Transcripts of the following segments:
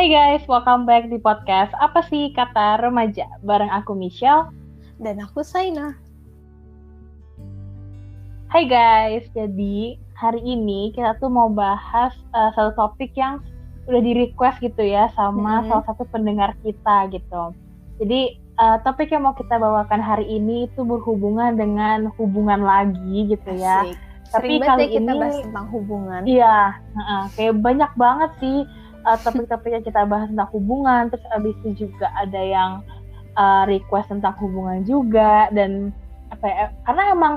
Hai guys, welcome back di podcast Apa sih Kata Remaja? Bareng aku Michelle. Dan aku Saina. Hai guys, jadi hari ini kita tuh mau bahas satu topik yang udah di-request gitu ya sama salah satu pendengar kita gitu. Jadi topik yang mau kita bawakan hari ini itu berhubungan dengan hubungan lagi gitu ya. Asik. Tapi Sering kali banget kita ini bahas tentang hubungan. Iya, kayak banyak banget sih topik-topik yang kita bahas tentang hubungan. Terus abis itu juga ada yang request tentang hubungan juga. Dan apa ya, karena emang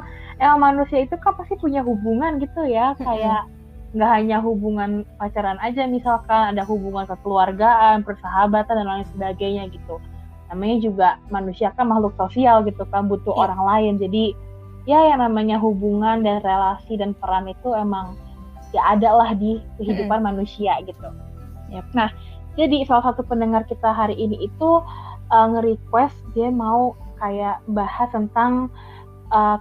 manusia itu kan pasti punya hubungan gitu ya. Kayak nggak hanya hubungan pacaran aja, misalkan ada hubungan kekeluargaan, persahabatan, dan lain sebagainya gitu. Namanya juga manusia kan makhluk sosial gitu kan, butuh orang lain. Jadi ya yang namanya hubungan dan relasi dan peran itu emang ya ada lah di kehidupan manusia gitu. Nah, jadi salah satu pendengar kita hari ini itu nge-request dia mau kayak bahas tentang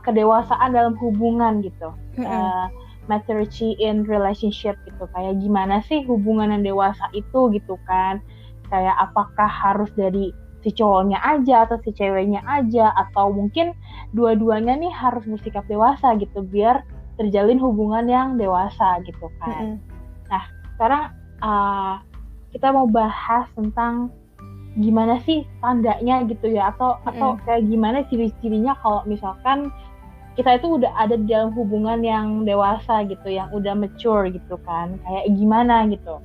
kedewasaan dalam hubungan gitu. Maturity in relationship gitu. Kayak gimana sih hubungan yang dewasa itu gitu kan. Kayak apakah harus dari si cowoknya aja atau si ceweknya aja, atau mungkin dua-duanya nih harus bersikap dewasa gitu biar terjalin hubungan yang dewasa gitu kan. Nah, sekarang kita mau bahas tentang gimana sih tandanya gitu ya, atau kayak gimana ciri-cirinya kalau misalkan kita itu udah ada di dalam hubungan yang dewasa gitu, yang udah mature gitu kan, kayak gimana gitu.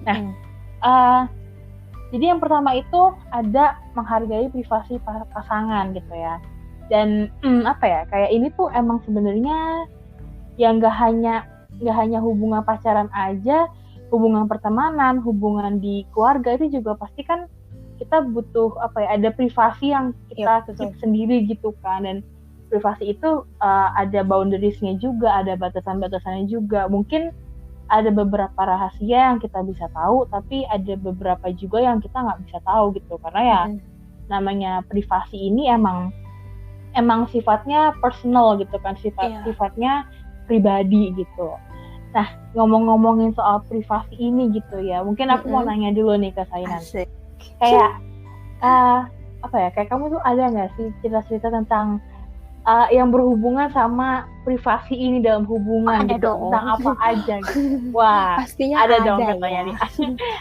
Nah, jadi yang pertama itu ada menghargai privasi pasangan gitu ya. Dan kayak ini tuh emang sebenarnya yang nggak hanya hubungan pacaran aja, hubungan pertemanan, hubungan di keluarga itu juga pasti kan kita butuh ada privasi yang kita keep sendiri gitu kan. Dan privasi itu ada boundariesnya juga, ada batasan-batasannya juga. Mungkin ada beberapa rahasia yang kita bisa tahu, tapi ada beberapa juga yang kita nggak bisa tahu gitu, karena ya namanya privasi ini emang sifatnya personal gitu kan, sifatnya pribadi gitu. Nah, ngomongin soal privasi ini gitu ya, mungkin aku mau nanya dulu nih ke Sainan. Kayak kayak kamu tuh ada nggak sih cerita-cerita tentang yang berhubungan sama privasi ini dalam hubungan ada gitu, dong. tentang apa aja gitu. Wah, pastinya ada dong ya. katanya nih.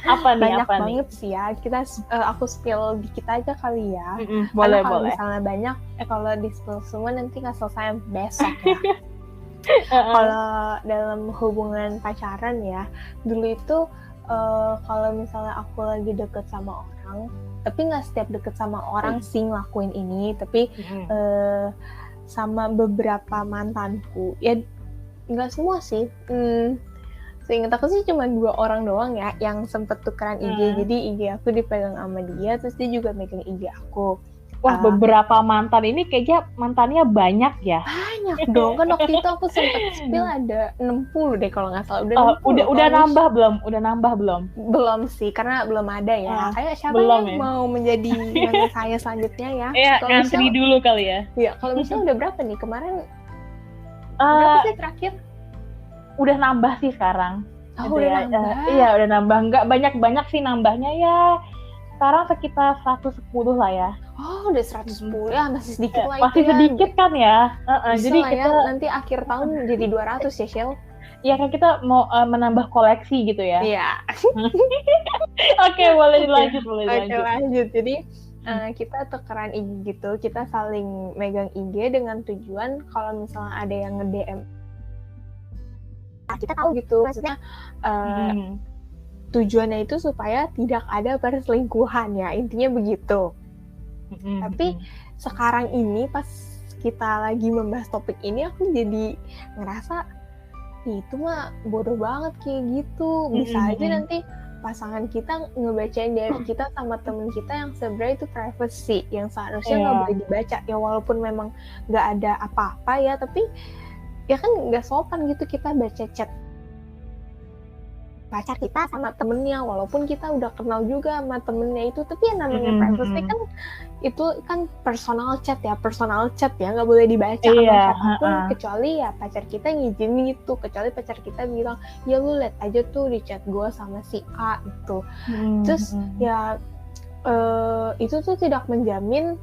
Apa nih? Banyak banget sih ya. Kita aku spill dikit aja kali ya. Boleh. Kalau misalnya banyak, kalau di spill semua nanti nggak selesai besok ya. Kalau dalam hubungan pacaran ya, dulu itu kalau misalnya aku lagi deket sama orang, tapi nggak setiap deket sama orang sih ngelakuin ini, tapi sama beberapa mantanku, ya nggak semua sih. Seingat aku sih cuma 2 orang doang ya yang sempet tukeran IG. Jadi IG aku dipegang sama dia, terus dia juga megang IG aku. Wah, beberapa mantan ini kayaknya mantannya banyak ya? Banyak dong, kan waktu itu aku sempet spill ada 60 deh kalau nggak salah. Udah nambah belum? Udah nambah belum? Belum sih, karena belum ada ya. Kayak siapa belum yang mau menjadi mantan saya selanjutnya ya? Ngantri dulu kali ya. Iya, kalau misalnya udah berapa nih kemarin? Berapa sih terakhir? Udah nambah sih sekarang. Udah nambah. Iya, udah nambah. Nggak banyak-banyak sih nambahnya ya. Sekarang sekitar 110 lah ya. Udah 110 ya, masih sedikit lah. Masih sedikit kan ya. Jadi kita nanti akhir tahun jadi 200 ya, Shell. Iya kan, kita mau menambah koleksi gitu ya. Iya. Oke, boleh dilanjut. Lanjut. Jadi kita tukeran IG gitu, kita saling megang IG dengan tujuan kalau misalnya ada yang nge-DM, kita tahu gitu. Maksudnya tujuannya itu supaya tidak ada perselingkuhan ya, intinya begitu. Tapi sekarang ini pas kita lagi membahas topik ini, aku jadi ngerasa itu mah bodoh banget kayak gitu. Bisa aja nanti pasangan kita ngebacain dari kita sama temen kita yang sebenarnya itu privacy, yang seharusnya nggak boleh dibaca ya, walaupun memang nggak ada apa-apa ya, tapi ya kan nggak sopan gitu kita baca chat pacar kita sama temennya, walaupun kita udah kenal juga sama temennya itu, tapi yang namanya privacy kan itu kan personal chat ya, nggak boleh dibaca sama siapapun kecuali ya pacar kita ngizin gitu, kecuali pacar kita bilang ya lu lihat aja tuh di chat gue sama si A gitu. Terus ya itu tuh tidak menjamin,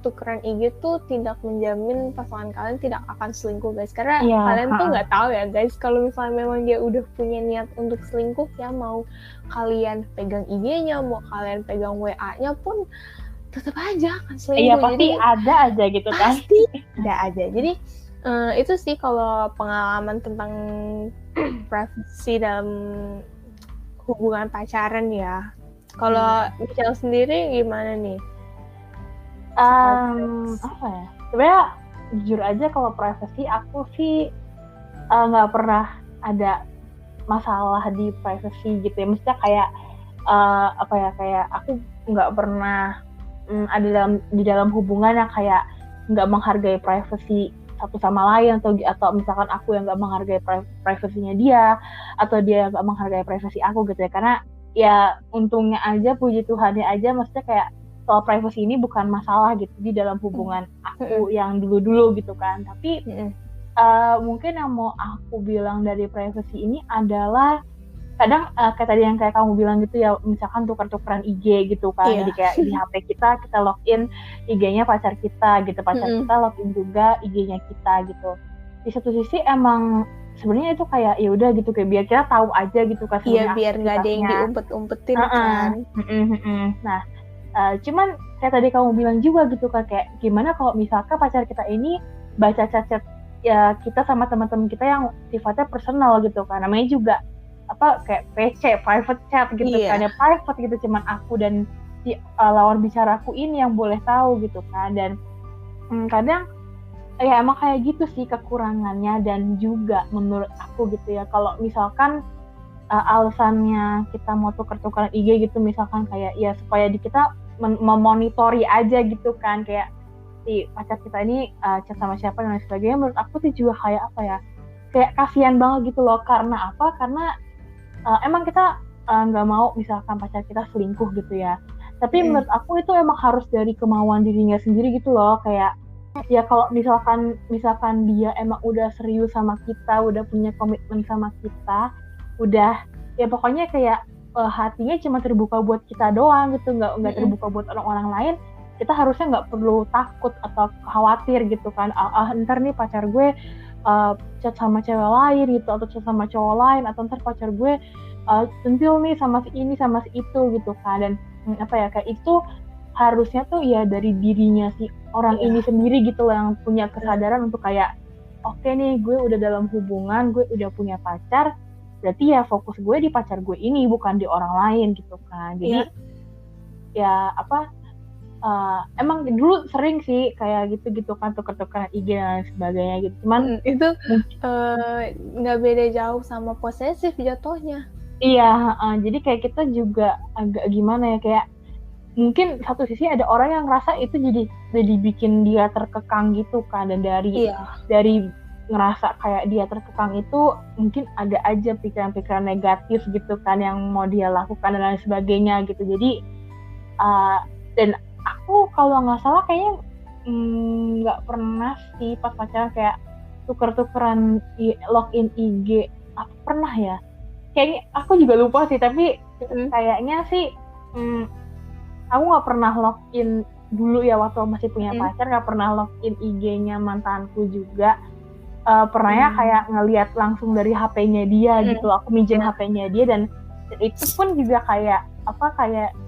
tukeran IG tuh tidak menjamin pasangan kalian tidak akan selingkuh guys, karena kalian tuh nggak tahu ya guys, kalau misalnya memang dia udah punya niat untuk selingkuh ya, mau kalian pegang IG-nya, mau kalian pegang WA-nya pun tetap aja akan selingkuh. Iya pasti jadi, ada aja gitu kan. Pasti ada aja. Jadi itu sih kalau pengalaman tentang privacy dalam hubungan pacaran ya. Kalau Michelle sendiri gimana nih? Apa ya? Sebenarnya jujur aja kalau privacy aku sih nggak pernah ada masalah di privacy gitu ya. Maksudnya kayak kayak aku nggak pernah ada di dalam hubungan yang kayak nggak menghargai privacy satu sama lain, atau misalkan aku yang nggak menghargai privasinya dia, atau dia nggak menghargai privasi aku gitu ya. Karena ya untungnya aja, puji Tuhannya aja, maksudnya kayak soal privacy ini bukan masalah gitu di dalam hubungan aku yang dulu-dulu gitu kan. Tapi mungkin yang mau aku bilang dari privacy ini adalah kadang kayak tadi yang kayak kamu bilang gitu ya, misalkan tukar-tukaran IG gitu kan. Jadi kayak di HP kita login IG-nya pacar kita gitu, pacar kita login juga IG-nya kita gitu. Di satu sisi emang sebenarnya itu kayak ya udah gitu, kayak biar kita tahu aja gitu kan. Iya, biar nggak ada yang diumpet-umpetin kan. Nah, cuman kayak tadi kamu bilang juga gitu kan, kayak gimana kalau misalkan pacar kita ini baca chat ya kita sama teman-teman kita yang sifatnya personal gitu kan, namanya juga kayak PC, private chat gitu kan ya, private gitu, cuman aku dan si lawan bicaraku ini yang boleh tahu gitu kan. Dan kadang ya emang kayak gitu sih kekurangannya. Dan juga menurut aku gitu ya, kalau misalkan alasannya kita mau tuker-tukeran IG gitu, misalkan kayak ya supaya kita memonitori aja gitu kan, kayak si pacar kita ini chat sama siapa dan lain sebagainya, menurut aku tuh juga kayak kayak kasihan banget gitu loh. Karena apa? Karena emang kita nggak mau misalkan pacar kita selingkuh gitu ya, tapi menurut aku itu emang harus dari kemauan dirinya sendiri gitu loh. Kayak ya kalau misalkan dia emang udah serius sama kita, udah punya komitmen sama kita, udah ya pokoknya kayak hatinya cuma terbuka buat kita doang gitu, nggak terbuka buat orang-orang lain, kita harusnya nggak perlu takut atau khawatir gitu kan, ntar nih pacar gue chat sama cewek lain gitu, atau chat sama cowok lain, atau ntar pacar gue centil nih sama si ini sama si itu gitu kan. Dan kayak itu harusnya tuh ya dari dirinya si orang ini sendiri gitu loh, yang punya kesadaran untuk kayak oke nih, gue udah dalam hubungan, gue udah punya pacar, berarti ya fokus gue di pacar gue ini, bukan di orang lain gitu kan. Jadi emang dulu sering sih kayak gitu kan, tuker-tukeran IG dan sebagainya gitu. Cuman itu nggak beda jauh sama posesif jatuhnya. Iya, jadi kayak kita juga agak gimana ya, kayak mungkin satu sisi ada orang yang ngerasa itu jadi bikin dia terkekang gitu kan. Dan dari ngerasa kayak dia terkekang itu mungkin ada aja pikiran-pikiran negatif gitu kan yang mau dia lakukan dan lain sebagainya gitu. Jadi dan aku kalau nggak salah kayaknya nggak pernah sih pas pacaran kayak tuker-tukeran login IG. Aku pernah ya, kayaknya aku juga lupa sih, tapi kayaknya sih aku nggak pernah login dulu ya waktu masih punya pacar, nggak pernah login IG-nya mantanku juga. Pernahnya kayak ngelihat langsung dari HP-nya dia gitu, aku minjem HP-nya dia, dan itu pun juga kayak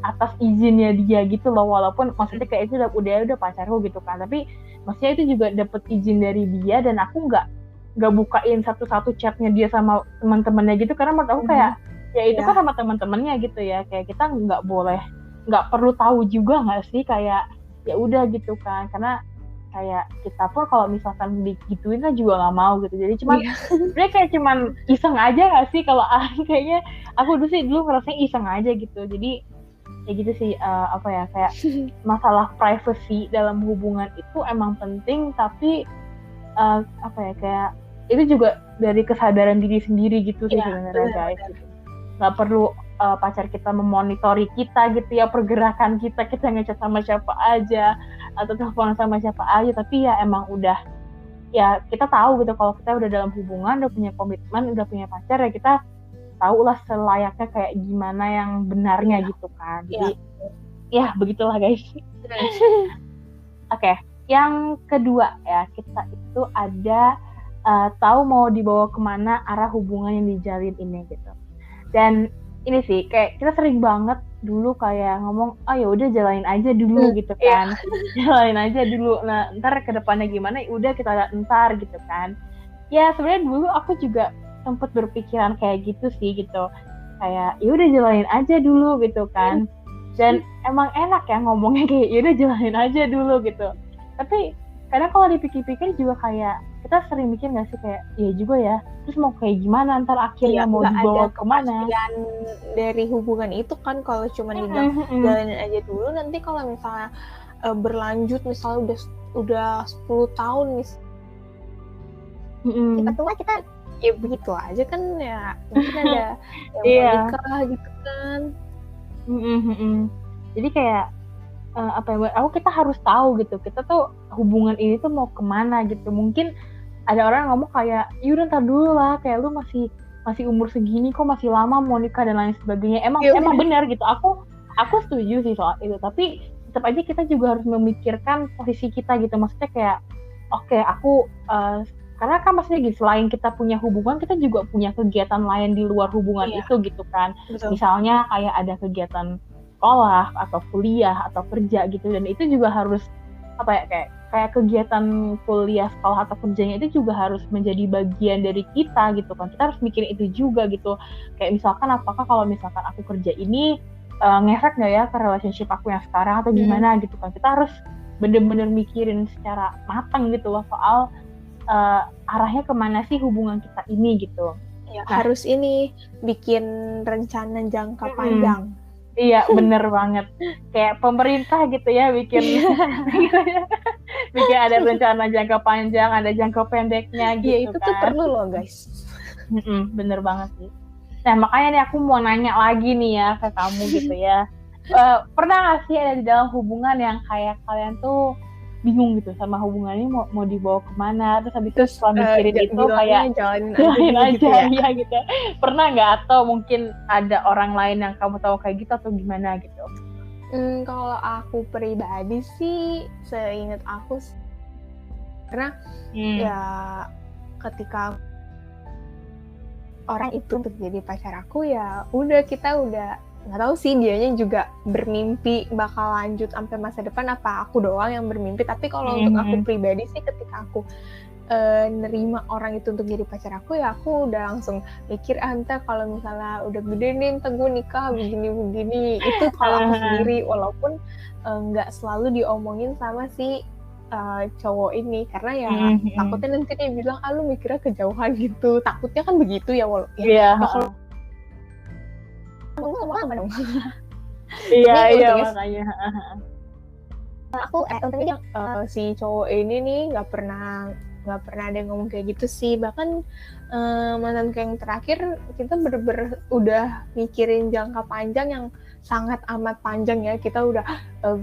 atas izinnya dia gitu loh, walaupun maksudnya kayak itu udah pacarku gitu kan, tapi maksudnya itu juga dapet izin dari dia, dan aku nggak bukain satu-satu chatnya dia sama teman-temannya gitu, karena menurut aku kayak ya itu kan sama teman-temannya gitu ya, kayak kita nggak perlu tahu juga nggak sih, kayak ya udah gitu kan, karena kayak kita pun kalau misalkan digituin kan juga nggak mau gitu. Jadi dia kayak cuman iseng aja nggak sih, kalau kayaknya aku dulu ngerasanya iseng aja gitu. Jadi ya gitu sih, kayak masalah privacy dalam hubungan itu emang penting, tapi kayak itu juga dari kesadaran diri sendiri gitu sih Iya, sebenarnya guys. benar. Gitu. Nggak perlu pacar kita memonitori kita gitu ya, pergerakan kita ngechat sama siapa aja atau telepon sama siapa aja, tapi ya emang udah, ya kita tahu gitu kalau kita udah dalam hubungan, udah punya komitmen, udah punya pacar, ya kita tahu lah selayaknya kayak gimana yang benarnya gitu kan. Jadi ya begitulah guys. Oke, yang kedua ya, kita itu ada tahu mau dibawa kemana arah hubungan yang dijalin ini gitu. Dan ini sih kayak kita sering banget dulu kayak ngomong, oh ya udah jalanin aja dulu gitu kan. Jalanin aja dulu. Nah, ntar kedepannya gimana udah kita lihat ntar gitu kan. Ya sebenarnya dulu aku juga sempat berpikiran kayak gitu sih gitu. Kayak ya udah jalanin aja dulu gitu kan. Dan emang enak ya ngomongnya kayak ya udah jalanin aja dulu gitu. Tapi kadang kalau dipikir-pikir juga kayak kita sering mikir nggak sih kayak ya juga ya, terus mau kayak gimana ntar akhirnya mau dibawa kemana dari hubungan itu kan. Kalau cuma dibilang jalanin aja dulu, nanti kalau misalnya berlanjut misalnya udah 10 tahun kita ya begitu aja kan, ya mungkin ada yang mau nikah gitu kan. Jadi kayak kita harus tahu gitu, kita tuh hubungan ini tuh mau kemana gitu. Mungkin ada orang ngomong kayak yaudah ntar dulu lah, kayak lu masih umur segini kok masih lama mau nikah dan lain sebagainya. Emang benar gitu, aku setuju sih soal itu, tapi tetap aja kita juga harus memikirkan posisi kita gitu. Maksudnya kayak oke, aku karena kan maksudnya gitu, selain kita punya hubungan, kita juga punya kegiatan lain di luar hubungan itu gitu kan. Betul. Misalnya kayak ada kegiatan sekolah atau kuliah atau kerja gitu, dan itu juga harus kayak kegiatan kuliah, sekolah atau kerjanya itu juga harus menjadi bagian dari kita gitu kan. Kita harus mikirin itu juga gitu. Kayak misalkan apakah kalau misalkan aku kerja ini ngefek nggak ya ke relationship aku yang sekarang atau gimana gitu kan. Kita harus bener-bener mikirin secara matang gitu loh soal arahnya kemana sih hubungan kita ini gitu. Ya, harus ini bikin rencana jangka panjang. Iya, bener banget. Kayak pemerintah gitu ya bikin ada rencana jangka panjang, ada jangka pendeknya gitu. Iya, itu kan. Tuh perlu loh guys. Bener banget sih. Nah makanya nih aku mau nanya lagi nih ya ke kamu gitu ya. Pernah gak sih ada di dalam hubungan yang kayak kalian tuh bingung gitu sama hubungan ini mau dibawa kemana, terus habis itu setelah mikirin itu kayak jalanin aja ya gitu. Pernah nggak, atau mungkin ada orang lain yang kamu tahu kayak gitu atau gimana gitu? Kalau aku pribadi sih seingat aku karena ya ketika orang itu untuk jadi pacar aku, ya udah, kita udah nggak tahu sih dianya juga bermimpi bakal lanjut sampai masa depan apa aku doang yang bermimpi. Tapi kalau untuk aku pribadi sih, ketika aku nerima orang itu untuk jadi pacar aku, ya aku udah langsung mikir entar kalau misalnya udah gede nih entar gue nikah begini itu kalau aku sendiri. Walaupun nggak selalu diomongin sama si cowok ini, karena ya takutnya nanti dia bilang lu mikirnya kejauhan gitu, takutnya kan begitu ya. Kalau iya makanya aku untungnya si cowok ini nih nggak pernah ada yang ngomong kayak gitu sih. Bahkan mantanku yang terakhir, kita udah mikirin jangka panjang yang sangat amat panjang ya. Kita udah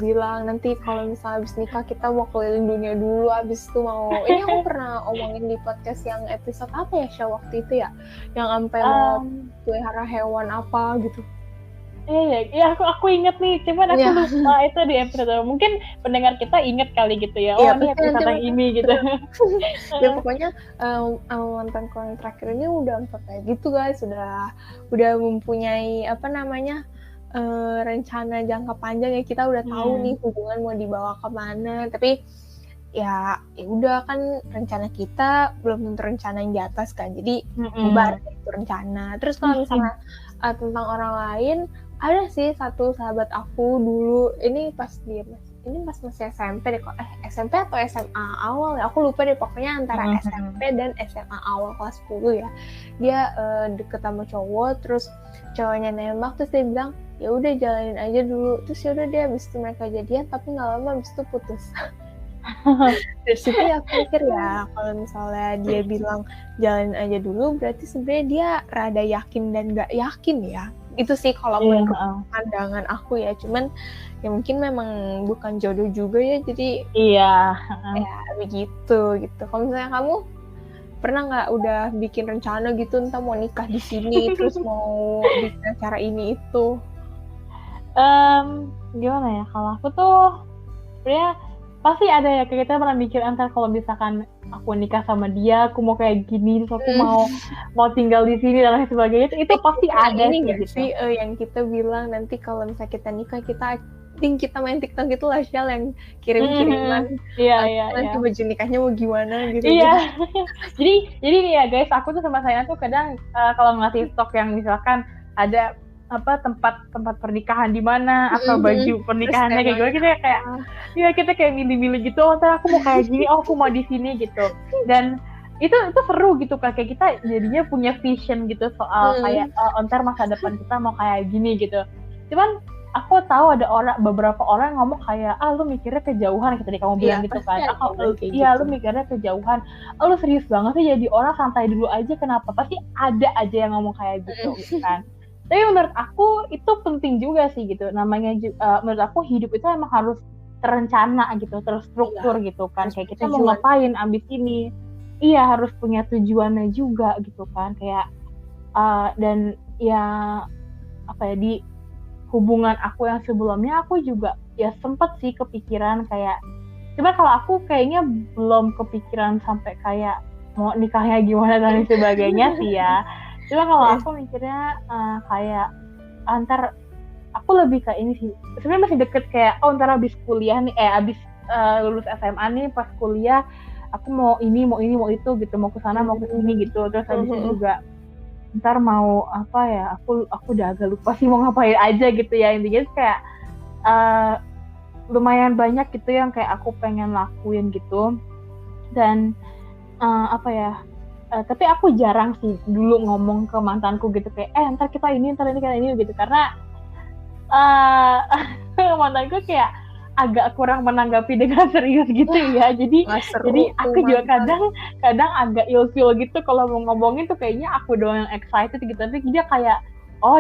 bilang nanti kalau misalnya habis nikah kita mau keliling dunia dulu, habis itu mau ini aku pernah omongin di podcast yang episode apa ya Syah waktu itu ya, yang sampai mau pelihara hewan apa gitu. Iya, aku inget nih, cuman aku lupa itu di episode. Mungkin pendengar kita inget kali gitu ya. Oh, ini episode yang ini gitu. Ya pokoknya mantanku yang terakhir ini udah kayak gitu guys, udah mempunyai rencana jangka panjang ya. Kita udah tahu nih hubungan mau dibawa kemana. Tapi ya udah kan, rencana kita belum tentu rencana yang di atas kan. Jadi bubar itu rencana. Terus kalau misalnya tentang orang lain, ada sih satu sahabat aku dulu, ini pas masih SMP deh, SMP atau SMA awal ya, aku lupa deh, pokoknya antara SMP dan SMA awal kelas 10 ya. Dia deket sama cowok, terus cowoknya nembak, terus dia bilang ya udah jalanin aja dulu. Terus ya udah, dia habis itu mereka jadian, tapi nggak lama habis itu putus. Dari situ ya aku mikir ya, kalau misalnya dia bilang jalanin aja dulu, berarti sebenarnya dia rada yakin dan nggak yakin ya. Itu sih kalau Iya, menurut pandangan aku ya. Cuman ya mungkin memang bukan jodoh juga ya, jadi iya. ya begitu gitu. Kalau misalnya kamu pernah nggak udah bikin rencana gitu, entah mau nikah di sini, terus mau bikin acara ini itu? Gimana ya? Kalau aku tuh sebenarnya pasti ada ya, kayak kita pernah mikir antar kalau misalkan aku nikah sama dia, aku mau kayak gini, terus aku mau tinggal di sini dan lain sebagainya. Itu pasti ada ini sih nggak gitu. sih yang kita bilang nanti kalau misalnya kita nikah, kita main TikTok gitu lah, Shell, yang kirim-kiriman nanti baju nikahnya mau gimana gitu. Iya. jadi nih ya guys, aku tuh sama saya tuh kadang kalau ngeliat TikTok yang misalkan ada tempat pernikahan di mana atau baju pernikahannya kayak gimana, kita kayak milih-milih gitu, ntar aku mau kayak gini, aku mau di sini gitu. Dan itu seru gitu kan, kayak kita jadinya punya vision gitu soal kayak ntar masa depan kita mau kayak gini gitu. Cuman aku tahu ada beberapa orang ngomong kayak, lu mikirnya kejauhan, kayak tadi kamu bilang gitu kan. Lu mikirnya kejauhan, lu serius banget sih jadi orang, santai dulu aja, kenapa? Pasti ada aja yang ngomong kayak gitu kan. Tapi menurut aku itu penting juga sih gitu. Namanya menurut aku hidup itu emang harus terencana gitu, terstruktur gitu kan. Kayak kita mau ngapain abis ini. Iya, harus punya tujuannya juga gitu kan. Kayak dan ya di hubungan aku yang sebelumnya, aku juga ya sempet sih kepikiran kayak, cuma kalau aku kayaknya belum kepikiran sampai kayak mau nikahnya gimana dan sebagainya sih ya. Cuma kalau aku mikirnya kayak antar aku lebih kayak ini sih, sebenarnya masih deket kayak ntar abis kuliah nih, abis lulus SMA nih, pas kuliah aku mau ini mau itu gitu, mau kesana mau kesini gitu. Terus habis itu juga ntar mau aku udah agak lupa sih mau ngapain aja gitu ya. Intinya kayak lumayan banyak gitu yang kayak aku pengen lakuin gitu. Dan tapi aku jarang sih dulu ngomong ke mantanku gitu kayak ntar kita ini gitu, karena mantanku kayak agak kurang menanggapi dengan serius gitu ya. Jadi aku juga kadang agak ilfeel gitu kalau mau ngomongin tuh, kayaknya aku doang yang excited gitu, tapi dia kayak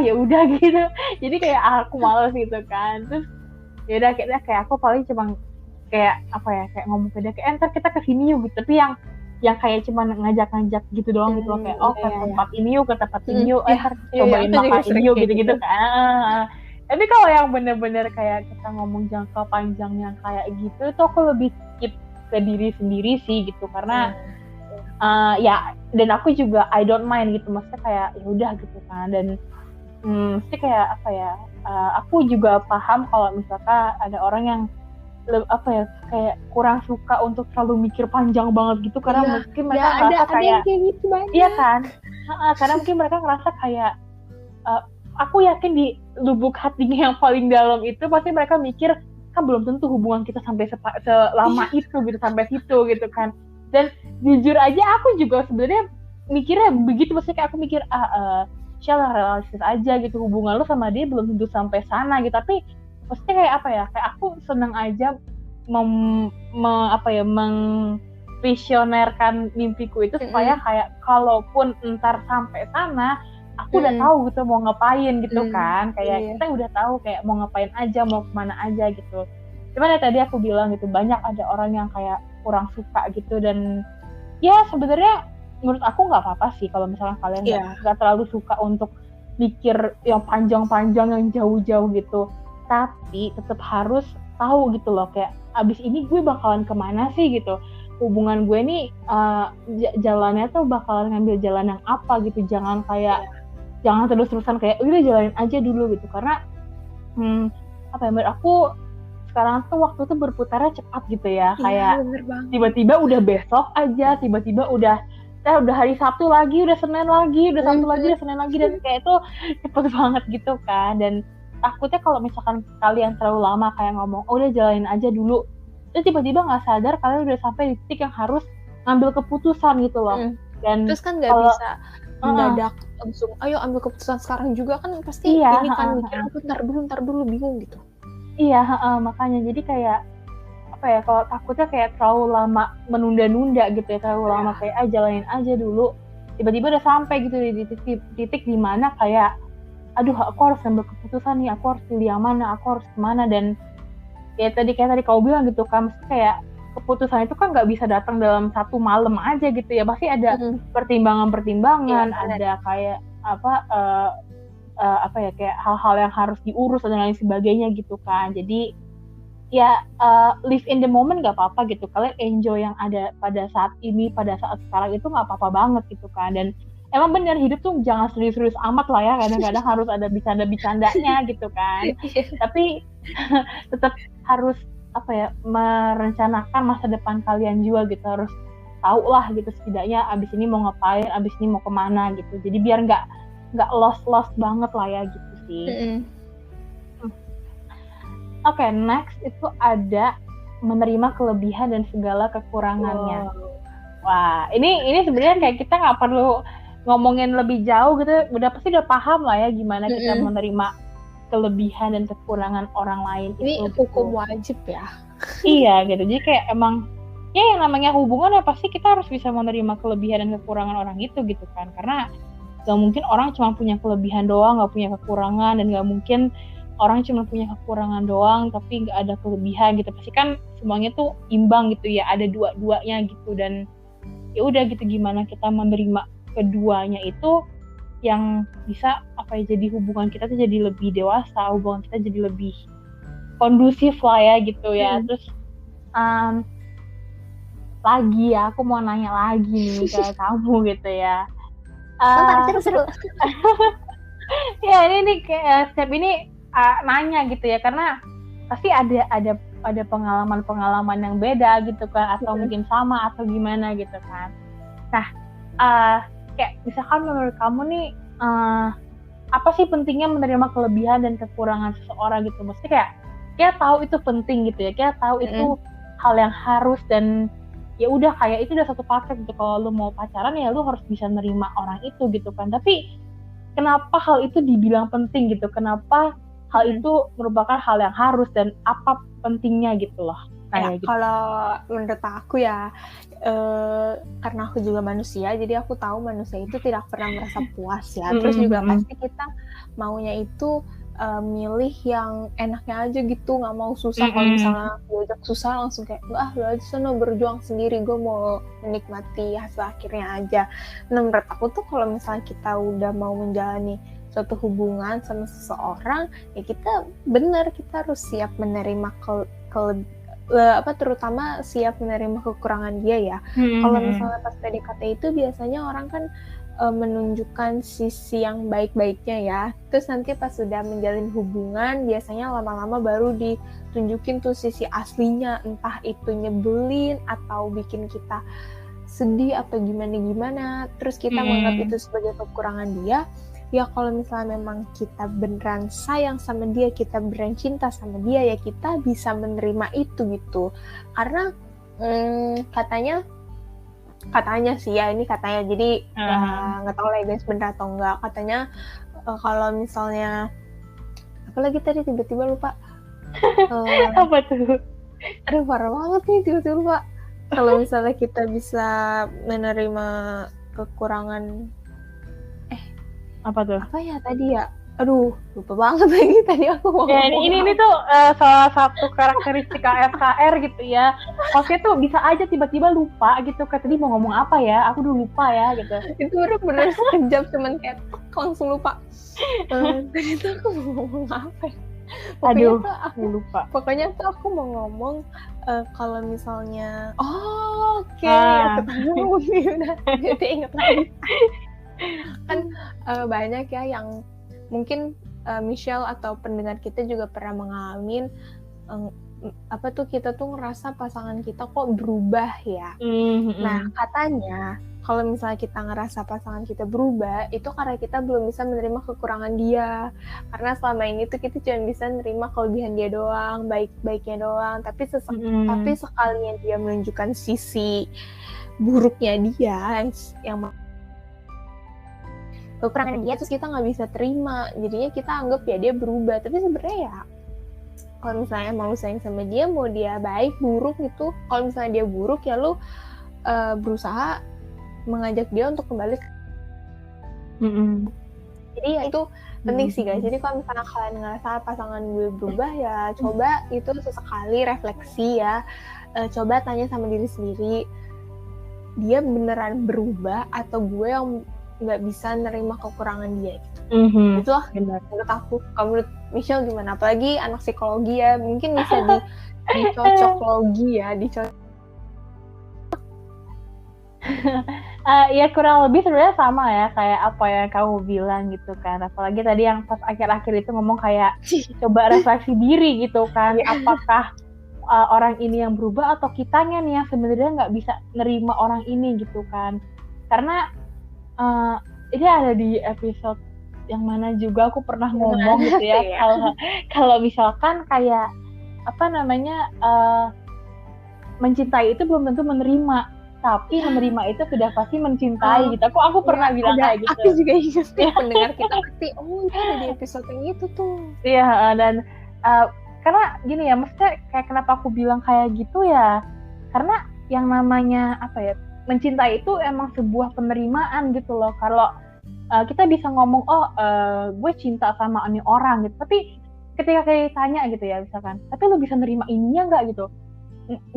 ya udah gitu. Jadi kayak aku males gitu kan. Terus ya udah kayak aku paling cuma kayak kayak ngomong ke dia kayak ntar kita kesini yuk gitu, tapi yang kayak cuma ngajak gitu doang gitu loh, kayak ke tempat ini yuk, ke tempat ini yuk, cobain makan ini yuk gitu kan. Tapi kalau yang bener-bener kayak kita ngomong jangka panjang yang kayak gitu, itu aku lebih keep ke diri sendiri sih gitu, karena dan aku juga I don't mind gitu, maksudnya kayak ya udah gitu kan. Dan mesti kayak aku juga paham kalau misalkan ada orang yang kayak kurang suka untuk terlalu mikir panjang banget gitu, karena mungkin mereka ngerasa kayak gitu banyak. Iya kan, karena mungkin mereka ngerasa kayak aku yakin di lubuk hatinya yang paling dalam itu pasti mereka mikir, kan belum tentu hubungan kita sampai selama itu gitu, sampai situ gitu kan. Dan jujur aja aku juga sebenarnya mikirnya begitu, maksudnya kayak aku mikir Syah realistis aja gitu, hubungan lo sama dia belum tentu sampai sana gitu. Tapi maksudnya kayak kayak aku seneng aja mengvisionerkan mimpiku itu supaya kayak kalaupun ntar sampai sana aku udah tahu gitu mau ngapain gitu kan. Kayak kita udah tahu kayak mau ngapain aja, mau kemana aja gitu. Cuman ya tadi aku bilang gitu, banyak ada orang yang kayak kurang suka gitu. Dan ya sebenarnya menurut aku nggak apa-apa sih kalau misalnya kalian nggak terlalu suka untuk mikir yang panjang-panjang, yang jauh-jauh gitu. Tapi tetap harus tahu gitu loh, kayak abis ini gue bakalan kemana sih gitu. Hubungan gue nih jalannya tuh bakalan ngambil jalan yang apa gitu. Jangan jangan terus-terusan kayak udah jalanin aja dulu gitu. Karena menurut aku sekarang tuh waktu tuh berputarnya cepat gitu ya. Kayak tiba-tiba udah besok aja, tiba-tiba udah hari Sabtu lagi, udah Senin lagi, udah Sabtu lagi, udah Senin lagi, dan kayak itu cepet banget gitu kan. Dan takutnya kalau misalkan kalian terlalu lama kayak ngomong udah jalanin aja dulu, terus tiba-tiba nggak sadar kalian udah sampai di titik yang harus ngambil keputusan gitu loh. Dan terus kan nggak bisa mendadak langsung ayo ambil keputusan sekarang juga kan, pasti ini kan mikir aku ntar dulu bingung gitu. Iya, makanya jadi kayak apa ya, kalau takutnya kayak terlalu lama menunda-nunda gitu ya, terlalu lama kayak jalanin aja dulu, tiba-tiba udah sampai gitu di titik dimana kayak aduh aku harus ambil keputusan nih, aku harus pilih yang mana, aku harus kemana. Dan kayak tadi kau bilang gitu kan, mesti kayak keputusan itu kan nggak bisa datang dalam satu malam aja gitu ya, pasti ada pertimbangan-pertimbangan, ada kayak apa ya, kayak hal-hal yang harus diurus dan lain sebagainya gitu kan. Jadi ya live in the moment gak apa-apa gitu, kalian enjoy yang ada pada saat ini, pada saat sekarang itu gak apa-apa banget gitu kan. Dan emang bener hidup tuh jangan serius-serius amat lah ya, kadang-kadang harus ada bercanda-bercandanya gitu kan. Tapi tetap harus apa ya, merencanakan masa depan kalian juga gitu, harus tahu lah gitu setidaknya abis ini mau ngapain, abis ini mau kemana gitu. Jadi biar nggak lost banget lah ya gitu sih. Oke, next itu ada menerima kelebihan dan segala kekurangannya. Wah, ini sebenarnya kayak kita nggak perlu ngomongin lebih jauh gitu, pasti udah paham lah ya gimana kita menerima kelebihan dan kekurangan orang lain. Ini itu hukum wajib ya. Iya gitu, jadi kayak emang ya yang namanya hubungan ya pasti kita harus bisa menerima kelebihan dan kekurangan orang itu gitu kan, karena gak mungkin orang cuma punya kelebihan doang, gak punya kekurangan, dan gak mungkin orang cuma punya kekurangan doang tapi gak ada kelebihan gitu. Pasti kan semuanya tuh imbang gitu ya, ada dua-duanya gitu. Dan ya udah gitu, gimana kita menerima keduanya itu yang bisa apa ya, jadi hubungan kita tuh jadi lebih dewasa, hubungan kita jadi lebih kondusif lah ya gitu ya. Terus lagi ya, aku mau nanya lagi nih ke kamu gitu ya. Seru. Ya ini kayak step ini nanya gitu ya, karena pasti ada pengalaman yang beda gitu kan, atau mungkin sama atau gimana gitu kan. Nah, kayak misalkan menurut kamu nih, apa sih pentingnya menerima kelebihan dan kekurangan seseorang gitu? Maksudnya kayak kita tahu itu penting gitu ya, kita tahu itu hal yang harus, dan ya udah kayak itu udah satu paket gitu. Kalau lu mau pacaran ya lu harus bisa nerima orang itu gitu kan. Tapi kenapa hal itu dibilang penting gitu? Kenapa hal itu merupakan hal yang harus, dan apa pentingnya gitu loh? Ya, gitu. Kalau menurut aku ya, karena aku juga manusia, jadi aku tahu manusia itu tidak pernah merasa puas ya. Terus juga pasti kita maunya itu milih yang enaknya aja gitu, nggak mau susah. Kalau misalnya diajak susah langsung kayak lu aja sana berjuang sendiri, gue mau menikmati hasil akhirnya aja. Nah, menurut aku tuh kalau misalnya kita udah mau menjalani suatu hubungan sama seseorang, ya kita harus siap menerima terutama siap menerima kekurangan dia ya. Kalau misalnya pas PDKT itu biasanya orang kan menunjukkan sisi yang baik-baiknya ya. Terus nanti pas sudah menjalin hubungan, biasanya lama-lama baru ditunjukin tuh sisi aslinya, entah itu nyebelin atau bikin kita sedih atau gimana-gimana. Terus kita menganggap itu sebagai kekurangan dia. Ya kalau misalnya memang kita beneran sayang sama dia, kita beneran cinta sama dia, ya kita bisa menerima itu gitu. Karena katanya sih ya, ini katanya, jadi nggak tahu lah guys bener atau enggak. Katanya kalau misalnya apalagi tadi tiba-tiba lupa apa tuh? Aduh parah banget nih, tiba-tiba lupa. Kalau misalnya kita bisa menerima kekurangan apa tuh? Apa ya tadi ya? Aduh, lupa banget lagi tadi aku mau ya, ini tuh salah satu karakteristik KFKR gitu ya. Maksudnya tuh bisa aja tiba-tiba lupa gitu, kayak tadi mau ngomong apa ya, aku udah lupa ya gitu. Itu bener-bener sekejap cuman kayak langsung lupa. Tadi tuh aku mau ngomong apa ya? Aku lupa. Pokoknya tuh aku mau ngomong kalau misalnya ketemu udah jadi inget lagi. Kan banyak ya yang mungkin Michelle atau pendengar kita juga pernah mengalami kita tuh ngerasa pasangan kita kok berubah ya. Nah katanya kalau misalnya kita ngerasa pasangan kita berubah, itu karena kita belum bisa menerima kekurangan dia. Karena selama ini tuh kita cuma bisa menerima kelebihan dia doang, baik-baiknya doang. Tapi sekalinya dia menunjukkan sisi buruknya dia yang kekurangan dia, terus kita nggak bisa terima, jadinya kita anggap ya dia berubah, tapi sebenarnya ya kalau misalnya emang lu sayang sama dia, mau dia baik buruk gitu, kalau misalnya dia buruk ya lu berusaha mengajak dia untuk kembali. Jadi ya itu penting sih guys. Jadi kalau misalnya kalian ngerasa pasangan gue berubah, ya coba itu sesekali refleksi ya, coba tanya sama diri sendiri, dia beneran berubah atau gue yang nggak bisa nerima kekurangan dia gitu. Itulah menurut aku. Kalau menurut Michelle gimana? Apalagi anak psikologi ya, mungkin bisa dicocoklogi ya, ya kurang lebih sebenarnya sama ya kayak apa yang kamu bilang gitu kan. Apalagi tadi yang pas akhir-akhir itu ngomong kayak coba refleksi diri gitu kan. Apakah orang ini yang berubah atau kitanya nih yang sebenarnya nggak bisa nerima orang ini gitu kan. Karena ini ada di episode yang mana juga aku pernah ngomong gitu ya. Kalau misalkan kayak apa namanya mencintai itu belum tentu menerima, tapi menerima itu sudah pasti mencintai gitu. Aku pernah bilang kayak gitu. Aku juga ingat pendengar kita pasti itu ada di episode yang itu tuh. Iya, dan karena gini ya, maksudnya kayak kenapa aku bilang kayak gitu ya, karena yang namanya apa ya, mencintai itu emang sebuah penerimaan gitu loh. Kalau kita bisa ngomong gue cinta sama ini orang gitu, tapi ketika kayak tanya gitu ya misalkan, tapi lu bisa nerima ininya nggak gitu,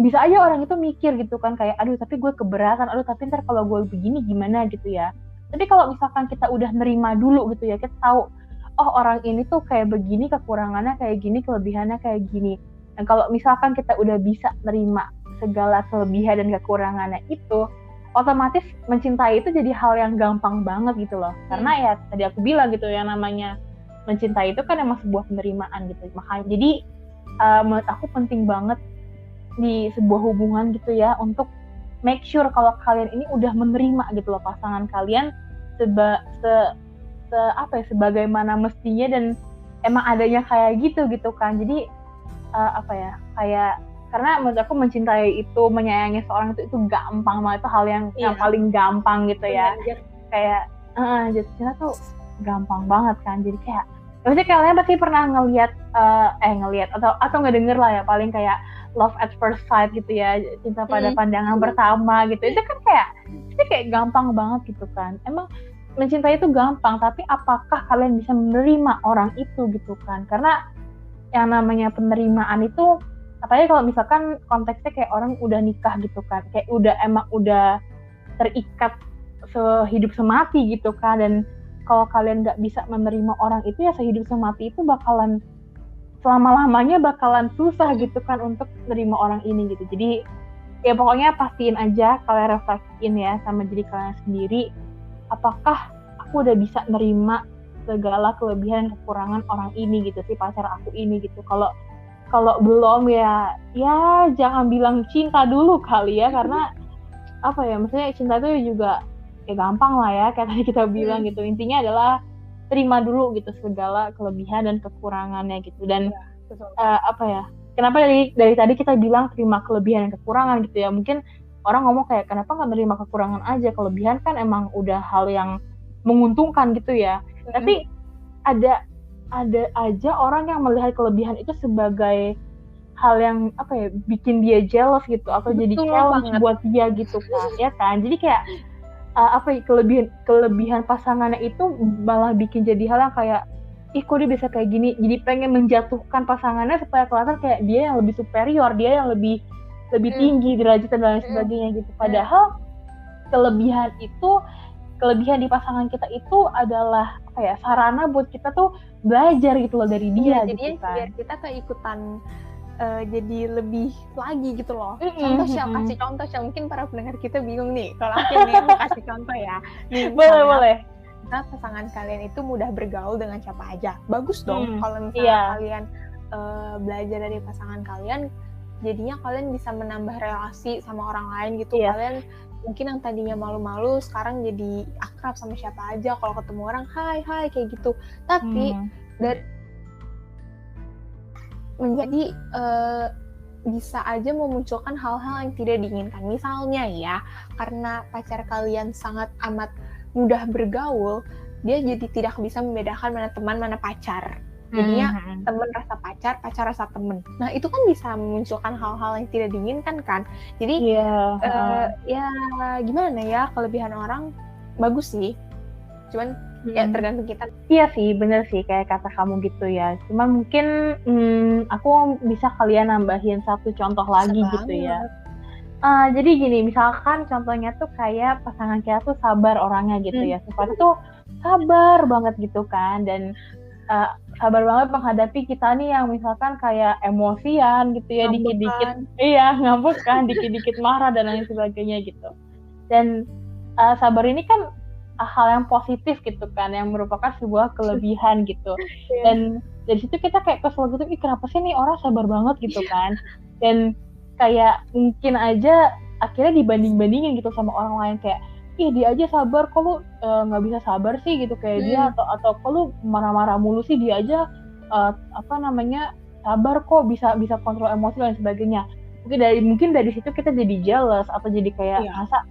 bisa aja orang itu mikir gitu kan kayak aduh tapi gue keberatan, aduh tapi ntar kalau gue begini gimana gitu ya. Tapi kalau misalkan kita udah nerima dulu gitu ya, kita tahu orang ini tuh kayak begini, kekurangannya kayak gini, kelebihannya kayak gini. Dan kalau misalkan kita udah bisa nerima segala kelebihan dan kekurangannya itu, otomatis mencintai itu jadi hal yang gampang banget gitu loh. Karena ya tadi aku bilang gitu, yang namanya mencintai itu kan emang sebuah penerimaan gitu. Makanya jadi menurut aku penting banget di sebuah hubungan gitu ya untuk make sure kalau kalian ini udah menerima gitu loh pasangan kalian sebagaimana mestinya dan emang adanya kayak gitu kan. Jadi kayak karena menurut aku mencintai itu, menyayangi seorang itu gampang banget, itu hal yang paling gampang gitu ya. Kayak jatuh cinta tuh gampang banget kan. Jadi kayak maksudnya kalian pasti pernah ngelihat atau ngedenger lah ya, paling kayak love at first sight gitu ya, cinta pada pandangan pertama gitu. Itu kan kayak gampang banget gitu kan. Emang mencintai itu gampang, tapi apakah kalian bisa menerima orang itu gitu kan? Karena yang namanya penerimaan itu, apalagi kalau misalkan konteksnya kayak orang udah nikah gitu kan, kayak udah terikat sehidup semati gitu kan. Dan kalau kalian nggak bisa menerima orang itu ya sehidup semati itu bakalan selama-lamanya bakalan susah gitu kan untuk menerima orang ini gitu. Jadi ya pokoknya pastiin aja, kalian refleksiin ya sama diri kalian sendiri, apakah aku udah bisa nerima segala kelebihan dan kekurangan orang ini gitu, si pacar aku ini gitu. Kalau belum ya jangan bilang cinta dulu kali ya, karena apa ya, maksudnya cinta itu juga ya gampang lah ya kayak tadi kita bilang gitu. Intinya adalah terima dulu gitu segala kelebihan dan kekurangannya gitu. Dan kenapa dari tadi kita bilang terima kelebihan dan kekurangan gitu ya, mungkin orang ngomong kayak kenapa nggak menerima kekurangan aja, kelebihan kan emang udah hal yang menguntungkan gitu ya. Tapi ada aja orang yang melihat kelebihan itu sebagai hal yang bikin dia jealous gitu, atau jadi challenge buat dia gitu kan, ya kan. Jadi kayak kelebihan pasangannya itu malah bikin jadi hal yang kayak kok dia bisa kayak gini, jadi pengen menjatuhkan pasangannya supaya kelihatan kayak dia yang lebih superior, dia yang lebih tinggi derajat dan lain sebagainya gitu. Padahal kelebihan di pasangan kita itu adalah sarana buat kita tuh belajar gitu loh dari dia. Jadi gitu kan. Biar kita keikutan jadi lebih lagi gitu loh. Kasih contoh Syah, mungkin para pendengar kita bingung nih kalau aku nih mau kasih contoh ya. Nih, boleh. Nah, pasangan kalian itu mudah bergaul dengan siapa aja. Bagus dong kalau misalnya kalian belajar dari pasangan kalian, jadinya kalian bisa menambah relasi sama orang lain gitu. Kalian mungkin yang tadinya malu-malu sekarang jadi akrab sama siapa aja, kalau ketemu orang hai kayak gitu. Tapi menjadi bisa aja memunculkan hal-hal yang tidak diinginkan. Misalnya ya, karena pacar kalian sangat amat mudah bergaul, dia jadi tidak bisa membedakan mana teman mana pacar. Jadinya temen rasa pacar, pacar rasa temen. Nah itu kan bisa memunculkan hal-hal yang tidak diinginkan kan. Jadi ya gimana ya, kelebihan orang bagus sih. Cuman ya tergantung kita. Iya sih, bener sih kayak kata kamu gitu ya. Cuman mungkin aku bisa kalian nambahin satu contoh lagi gitu ya. Jadi gini, misalkan contohnya tuh kayak pasangan kita tuh sabar orangnya gitu ya. Sifatnya tuh sabar banget gitu kan. Dan sabar banget menghadapi kita nih yang misalkan kayak emosian gitu ya, dikit-dikit ngambek kan, dikit-dikit marah dan lain sebagainya gitu. Dan sabar ini kan hal yang positif gitu kan, yang merupakan sebuah kelebihan gitu. Dan dari situ kita kayak kesel gitu, kenapa sih nih orang sabar banget gitu kan. Dan kayak mungkin aja akhirnya dibanding-bandingin gitu sama orang lain, kayak dia aja sabar, kok lu nggak bisa sabar sih gitu kayak dia, atau kok lu marah-marah mulu sih, dia aja sabar kok, bisa kontrol emosi dan sebagainya. Mungkin dari situ kita jadi jealous atau jadi kayak masa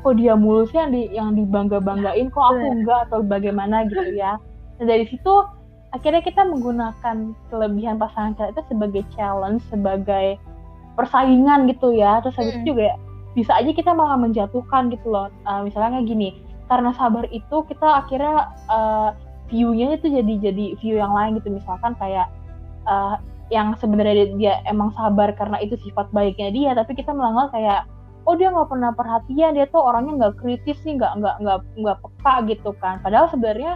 kok dia mulu sih yang dibangga-banggain, kok aku enggak, atau bagaimana gitu ya. Dan dari situ akhirnya kita menggunakan kelebihan pasangan kita itu sebagai challenge, sebagai persaingan gitu ya. Terus habis itu juga bisa aja kita malah menjatuhkan gitu loh. Misalnya gini, karena sabar itu kita akhirnya view-nya itu jadi view yang lain gitu. Misalkan kayak yang sebenarnya dia emang sabar karena itu sifat baiknya dia, tapi kita malah kayak dia nggak pernah perhatian, dia tuh orangnya nggak kritis nih, nggak peka gitu kan. Padahal sebenarnya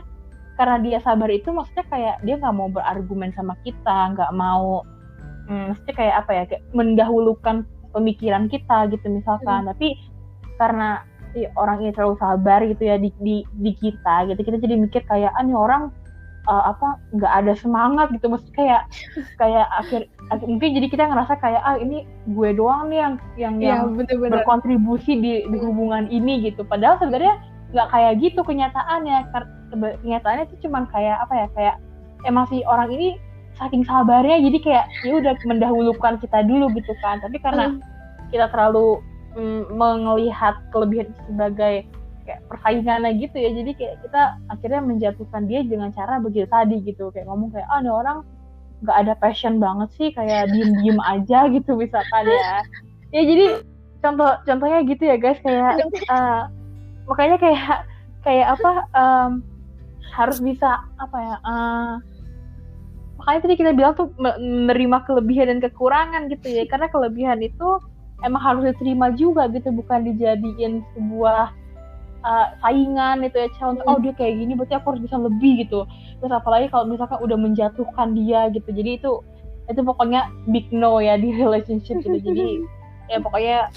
karena dia sabar itu maksudnya kayak dia nggak mau berargumen sama kita, nggak mau maksudnya kayak apa ya, kayak mendahulukan pemikiran kita gitu misalkan. Tapi karena orang ini terlalu sabar gitu ya di kita gitu, kita jadi mikir kayak nih orang nggak ada semangat gitu, maksudnya kayak akhir mungkin jadi kita ngerasa kayak ini gue doang nih yang bener-bener berkontribusi di hubungan ini gitu. Padahal sebenarnya nggak kayak gitu kenyataannya. Kenyataannya itu cuman kayak apa ya, kayak emang si orang ini saking sabarnya jadi kayak ya udah mendahulukan kita dulu gitu kan. Tapi karena kita terlalu melihat kelebihan sebagai kayak persaingannya gitu ya, jadi kayak kita akhirnya menjatuhkan dia dengan cara begitu tadi gitu, kayak ngomong kayak nih orang nggak ada passion banget sih, kayak diem aja gitu misalkan ya. Jadi contohnya gitu ya guys, kayak makanya kayak apa harus bisa apa ya, makanya tadi kita bilang tuh menerima kelebihan dan kekurangan gitu ya, karena kelebihan itu emang harus diterima juga gitu, bukan dijadiin sebuah saingan itu ya, challenge. Dia kayak gini berarti aku harus bisa lebih gitu. Terus apalagi kalau misalkan udah menjatuhkan dia gitu, jadi itu pokoknya big no ya di relationship gitu. Jadi ya pokoknya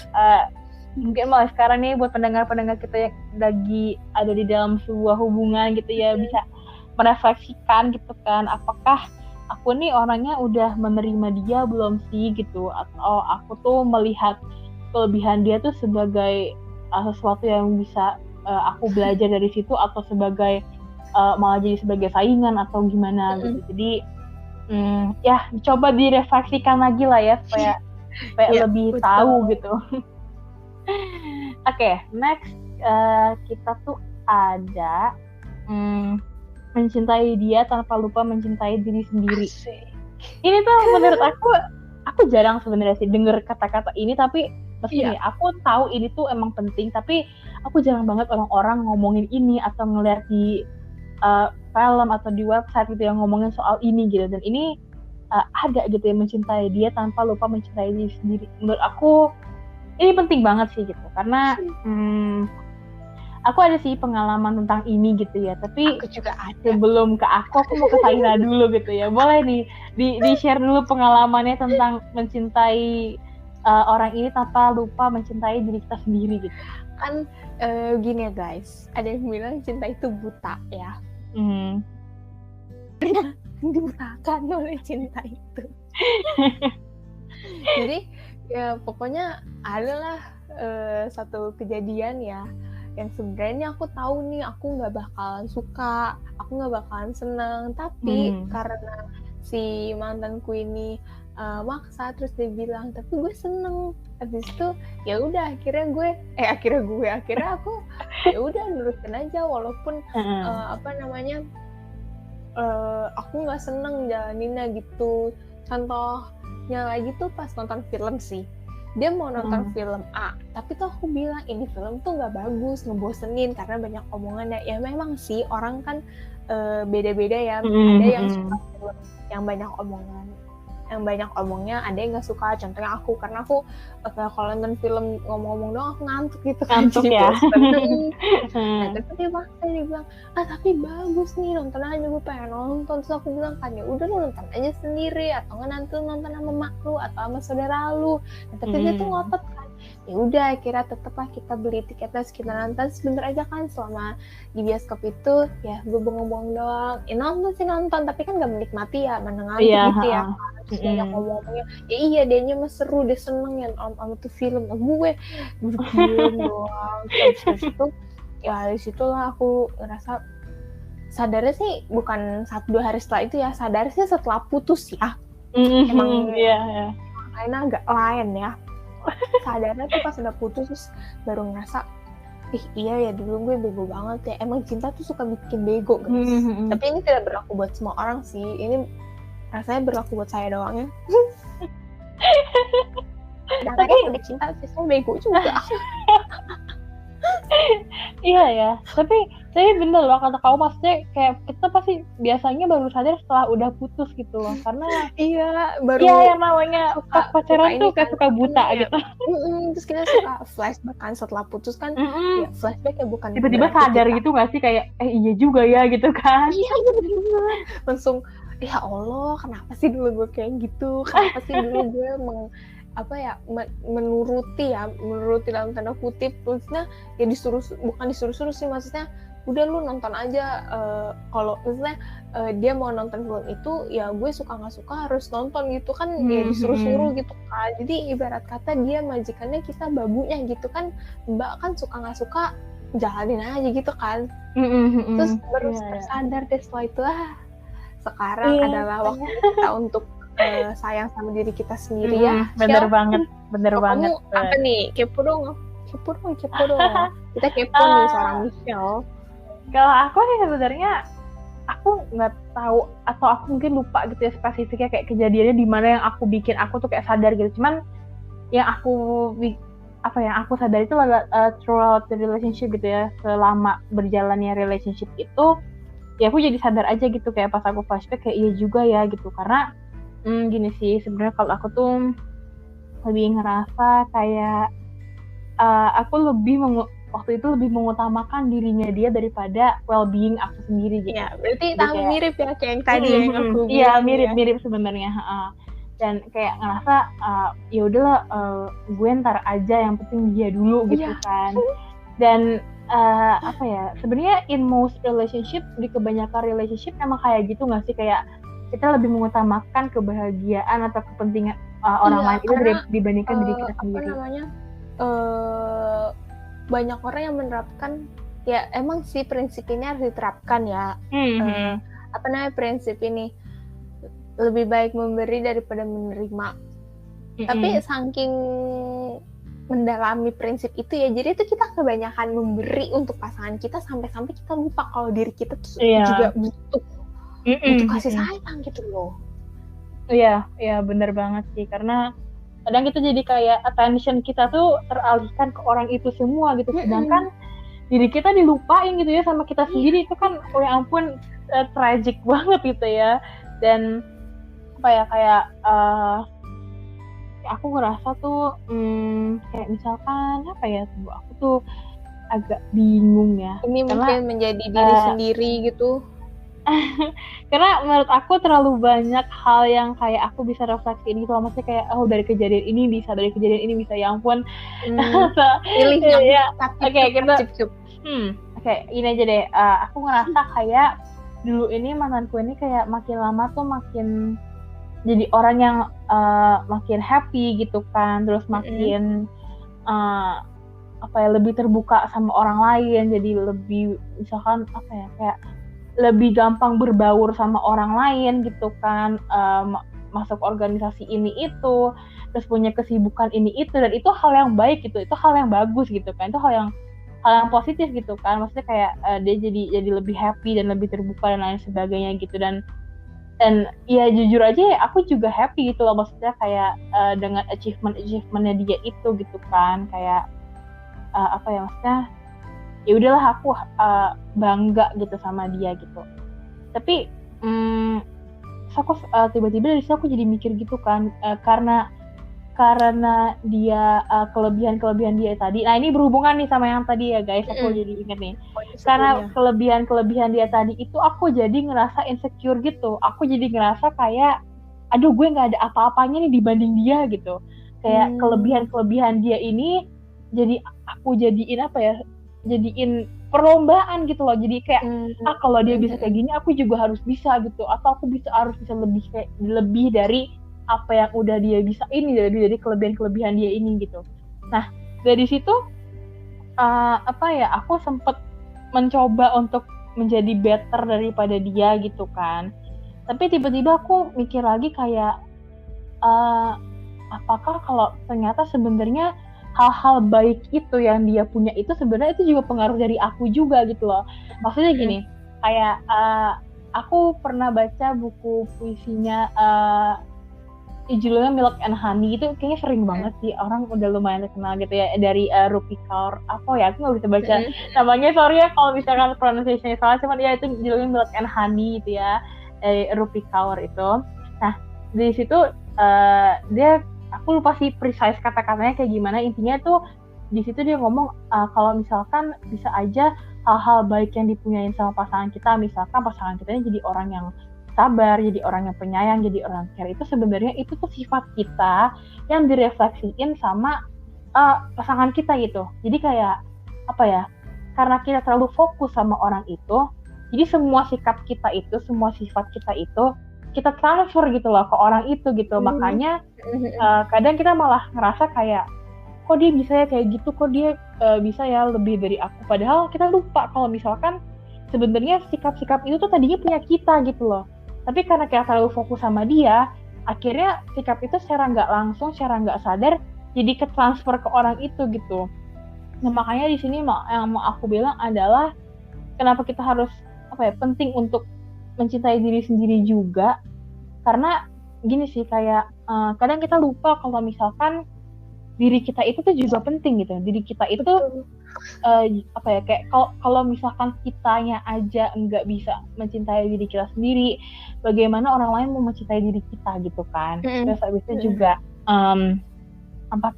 mungkin mulai sekarang nih buat pendengar-pendengar kita yang lagi ada di dalam sebuah hubungan gitu ya, bisa merefleksikan gitu kan, apakah aku nih orangnya udah menerima dia belum sih gitu, atau aku tuh melihat kelebihan dia tuh sebagai sesuatu yang bisa aku belajar dari situ, atau sebagai malah jadi sebagai saingan atau gimana gitu. Jadi ya coba direfleksikan lagi lah ya, supaya lebih betul. Tahu gitu. Oke, next kita tuh ada mencintai dia tanpa lupa mencintai diri sendiri. Ini tuh menurut aku jarang sebenarnya sih denger kata-kata ini, tapi meski aku tahu ini tuh emang penting, tapi aku jarang banget orang-orang ngomongin ini atau ngeliat di film atau di website gitu yang ngomongin soal ini gitu. Dan ini ada gitu ya, mencintai dia tanpa lupa mencintai diri sendiri. Menurut aku ini penting banget sih gitu, karena aku ada sih pengalaman tentang ini gitu ya. Tapi aku juga ada. Sebelum ke aku mau ke Saira dulu gitu ya. Boleh nih di share dulu pengalamannya tentang mencintai orang ini tanpa lupa mencintai diri kita sendiri gitu. Kan gini ya guys, ada yang bilang cinta itu buta ya. Dibutakan oleh cinta itu. Jadi ya pokoknya adalah satu kejadian ya, yang sebenarnya aku tahu nih aku nggak bakalan suka, aku nggak bakalan seneng, tapi karena si mantanku ini maksa, terus dia bilang tapi gue seneng. Habis itu ya udah akhirnya aku ya udah nurutin aja, walaupun aku nggak seneng jalaninnya gitu. Contohnya lagi tuh pas nonton film sih, dia mau nonton film A, tapi tuh aku bilang ini film tuh nggak bagus, ngebosenin karena banyak omongannya. Ya memang sih orang kan beda-beda ya, ada yang suka film yang banyak omongnya, ada yang nggak suka. Contohnya aku, karena aku kalau nonton film ngomong-ngomong doang aku ngantuk gitu kan. Ngantuk ya. Nah terus dia bilang, tapi bagus nih, nonton aja, gue pengen nonton. Terus aku bilang kan, ya udah lu nonton aja sendiri, atau nggak nanti nonton sama mak lu atau sama saudara lu. Nah, tapi dia tuh ngotot kan. Ya udah, akhirnya tetaplah kita beli tiketnya, kita nonton sebentar aja kan. Selama di bioskop itu ya gue bengong-bengong doang. Nonton tapi kan gak menikmati ya, menengah gitu ya. Terus banyak ngomongnya, ya iya dianya mah seru, dia seneng ya sama tuh film. Gue duduk doang. Terus itu ya disitulah aku ngerasa sadarnya sih bukan 1-2 hari setelah itu ya, sadarnya sih setelah putus ya. Emang kayaknya agak lain ya. Sadarnya tuh pas udah putus, terus baru ngerasa iya ya dulu gue bego banget ya. Emang cinta tuh suka bikin bego guys. Tapi ini tidak berlaku buat semua orang sih, ini rasanya berlaku buat saya doang ya. Tapi udah cinta sih saya bego juga. Iya ya, tapi bener loh kata kamu, maksudnya kayak kita pasti biasanya baru sadar setelah udah putus gitu loh, karena baru yang namanya pas pacaran tuh kayak suka buta ya. Gitu. Terus kita suka flashback kan setelah putus kan, ya flashback ya bukan tiba-tiba sadar kita gitu nggak sih, kayak iya juga ya gitu kan. Iya bener, langsung ya Allah kenapa sih dulu gue kayak gitu, kenapa sih dulu gue menuruti dalam tanda kutip. Terusnya ya bukan disuruh sih, maksudnya udah lu nonton aja. Kalau misalnya dia mau nonton film itu, ya gue suka nggak suka harus nonton gitu kan. Ya disuruh-suruh gitu kan. Jadi ibarat kata dia majikannya, kita babunya gitu kan. Mbak kan suka nggak suka jalanin aja gitu kan. Terus baru sadar deh setelah itu, sekarang adalah waktu kita untuk sayang sama diri kita sendiri ya. Bener banget. Kamu apa nih? Kepo dong. Kita kepo nih seorang Michelle. Kalau aku sih sebenarnya aku nggak tahu, atau aku mungkin lupa gitu ya spesifiknya kayak kejadiannya di mana yang aku bikin aku tuh kayak sadar gitu. Cuman yang aku sadar itu adalah throughout the relationship gitu ya, selama berjalannya relationship itu ya aku jadi sadar aja gitu, kayak pas aku flashback kayak iya juga ya gitu. Karena gini sih sebenarnya, kalau aku tuh lebih ngerasa kayak aku waktu itu lebih mengutamakan dirinya dia daripada well-being aku sendiri gitu. Ya, berarti mirip ya kayak yang tadi yang aku bilang. Iya, mirip sebenarnya. Dan kayak ngerasa ya udahlah, gue ntar aja, yang penting dia dulu gitu kan. Dan sebenarnya in most relationship, di kebanyakan relationship emang kayak gitu nggak sih, kayak kita lebih mengutamakan kebahagiaan atau kepentingan orang lain itu dibandingkan diri kita sendiri. Banyak orang yang menerapkan, ya emang sih prinsip ini harus diterapkan ya. Prinsip ini lebih baik memberi daripada menerima. Tapi saking mendalami prinsip itu ya, jadi itu kita kebanyakan memberi untuk pasangan kita sampai kita lupa kalau diri kita tuh juga butuh kasih sayang gitu loh. Iya benar banget sih, karena kadang kita jadi kayak attention kita tuh teralihkan ke orang itu semua gitu, sedangkan diri kita dilupain gitu ya sama kita sendiri. Itu kan ya ampun, tragic banget gitu ya. Dan aku ngerasa tuh kayak misalkan aku tuh agak bingung ya. Ini mungkin menjadi diri sendiri gitu. Karena menurut aku terlalu banyak hal yang kayak aku bisa refleksiin gitu, maksudnya kayak dari kejadian ini bisa, ya ampun. Pilih yang Oke, ini aja deh. Aku ngerasa kayak dulu ini mantanku ini kayak makin lama tuh makin jadi orang yang makin happy gitu kan, terus makin lebih terbuka sama orang lain, jadi lebih misalkan kayak lebih gampang berbaur sama orang lain gitu kan, masuk organisasi ini itu, terus punya kesibukan ini itu, dan itu hal yang baik gitu, itu hal yang bagus gitu kan, itu hal yang hal yang positif gitu kan, maksudnya kayak dia jadi lebih happy dan lebih terbuka dan lain sebagainya gitu. Dan ya jujur aja ya, aku juga happy gitu loh, maksudnya kayak dengan achievementnya dia itu gitu kan, kayak apa ya, maksudnya ya udahlah aku bangga gitu sama dia gitu. Tapi terus aku tiba-tiba dari situ aku jadi mikir gitu kan, karena dia kelebihan dia tadi. Nah ini berhubungan nih sama yang tadi ya guys, aku jadi inget nih. Karena kelebihan dia tadi itu aku jadi ngerasa insecure gitu. Aku jadi ngerasa kayak, aduh gue nggak ada apa-apanya nih dibanding dia gitu. Kayak kelebihan dia ini jadi aku jadiin apa ya? Jadiin perlombaan gitu loh. Jadi kayak kalau dia bisa kayak gini, aku juga harus bisa gitu. Atau aku harus bisa lebih dari apa yang udah dia bisa ini, dari kelebihan dia ini gitu. Nah dari situ aku sempet mencoba untuk menjadi better daripada dia gitu kan. Tapi tiba-tiba aku mikir lagi kayak apakah kalau ternyata sebenarnya hal-hal baik itu yang dia punya itu sebenarnya itu juga pengaruh dari aku juga gitu loh. Maksudnya gini, kayak aku pernah baca buku puisinya judulnya Milk and Honey, itu kayaknya sering banget sih, orang udah lumayan terkenal gitu ya, dari Rupi Kaur. Apa ya, aku nggak bisa baca namanya, sorry ya kalau misalkan pronunciation-nya salah, cuman ya itu judulnya Milk and Honey gitu ya, dari Rupi Kaur itu. Nah di situ dia, aku lupa sih precise kata-katanya kayak gimana, intinya tuh di situ dia ngomong kalau misalkan bisa aja hal-hal baik yang dipunyain sama pasangan kita, misalkan pasangan kita jadi orang yang sabar, jadi orang yang penyayang, jadi orang yang care, itu sebenarnya itu tuh sifat kita yang direfleksiin sama pasangan kita gitu. Jadi kayak apa ya, karena kita terlalu fokus sama orang itu, jadi semua sikap kita itu, semua sifat kita itu kita transfer gitu loh ke orang itu gitu. Makanya kadang kita malah ngerasa kayak, kok dia bisa ya kayak gitu, kok dia bisa ya lebih dari aku, padahal kita lupa kalau misalkan sebenarnya sikap-sikap itu tuh tadinya punya kita gitu loh. Tapi karena kita terlalu fokus sama dia, akhirnya sikap itu secara nggak langsung, secara nggak sadar jadi ketransfer ke orang itu gitu. Nah makanya di sini yang mau aku bilang adalah kenapa kita harus penting untuk mencintai diri sendiri juga, karena gini sih, kayak kadang kita lupa kalau misalkan diri kita itu tuh juga penting gitu. Diri kita itu kayak kalau misalkan kitanya aja nggak bisa mencintai diri kita sendiri, bagaimana orang lain mau mencintai diri kita gitu kan. Terus habis itu juga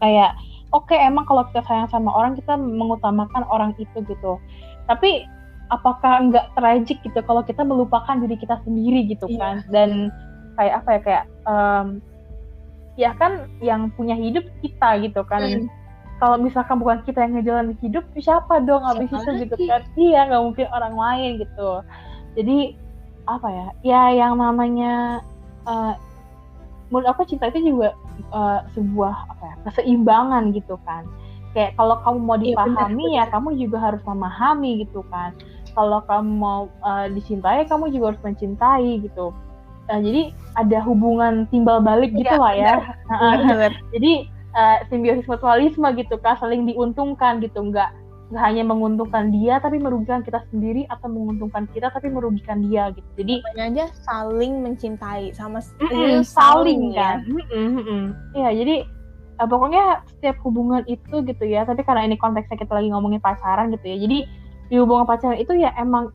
kayak oke, emang kalau kita sayang sama orang, kita mengutamakan orang itu gitu, tapi apakah nggak tragic gitu kalau kita melupakan diri kita sendiri gitu kan. Dan kayak ya kan yang punya hidup kita gitu kan. Kalau misalkan bukan kita yang ngejalanin hidup, siapa dong abis itu gitu kan. Iya, nggak mungkin orang lain gitu. Jadi ya yang namanya menurut aku cinta itu juga sebuah keseimbangan gitu kan. Kayak kalau kamu mau dipahami ya kamu juga harus memahami gitu kan. Kalau kamu mau dicintai, kamu juga harus mencintai gitu. Jadi ada hubungan timbal balik gitu lah ya. Jadi simbiosis mutualisme gitu kan, saling diuntungkan gitu, nggak hanya menguntungkan dia tapi merugikan kita sendiri, atau menguntungkan kita tapi merugikan dia gitu. Jadi aja saling mencintai sama saling kan. Iya, jadi pokoknya setiap hubungan itu gitu ya, tapi karena ini konteksnya kita lagi ngomongin pacaran gitu ya, jadi di hubungan pacaran itu ya emang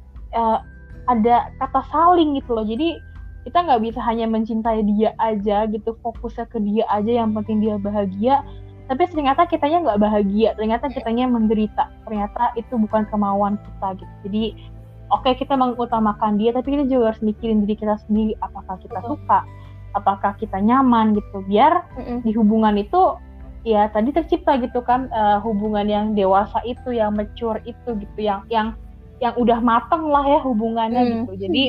ada kata saling gitu loh. Jadi kita nggak bisa hanya mencintai dia aja gitu, fokusnya ke dia aja, yang penting dia bahagia, tapi ternyata kitanya nggak bahagia, ternyata kitanya menderita, ternyata itu bukan kemauan kita gitu. Jadi oke, kita mengutamakan dia, tapi kita juga harus mikirin diri kita sendiri, apakah kita suka, apakah kita nyaman gitu, biar di hubungan itu ya tadi tercipta gitu kan, hubungan yang dewasa itu, yang mature itu gitu, yang udah mateng lah ya hubungannya gitu. Jadi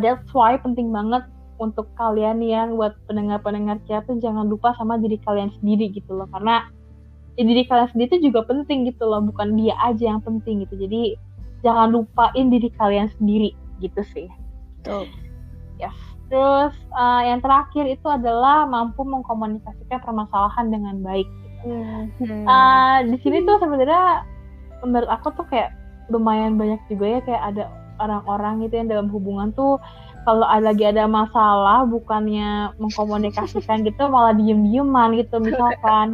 that's why penting banget untuk kalian yang buat pendengar-pendengar Cia tuh jangan lupa sama diri kalian sendiri gitu loh, karena diri kalian sendiri itu juga penting gitu loh, bukan dia aja yang penting gitu. Jadi jangan lupain diri kalian sendiri gitu sih. Yes. Terus yang terakhir itu adalah mampu mengkomunikasikan permasalahan dengan baik gitu. Di sini tuh sebenarnya menurut aku tuh kayak lumayan banyak juga ya, kayak ada orang-orang gitu yang dalam hubungan tuh kalau lagi ada masalah bukannya mengkomunikasikan gitu malah diem-dieman gitu misalkan,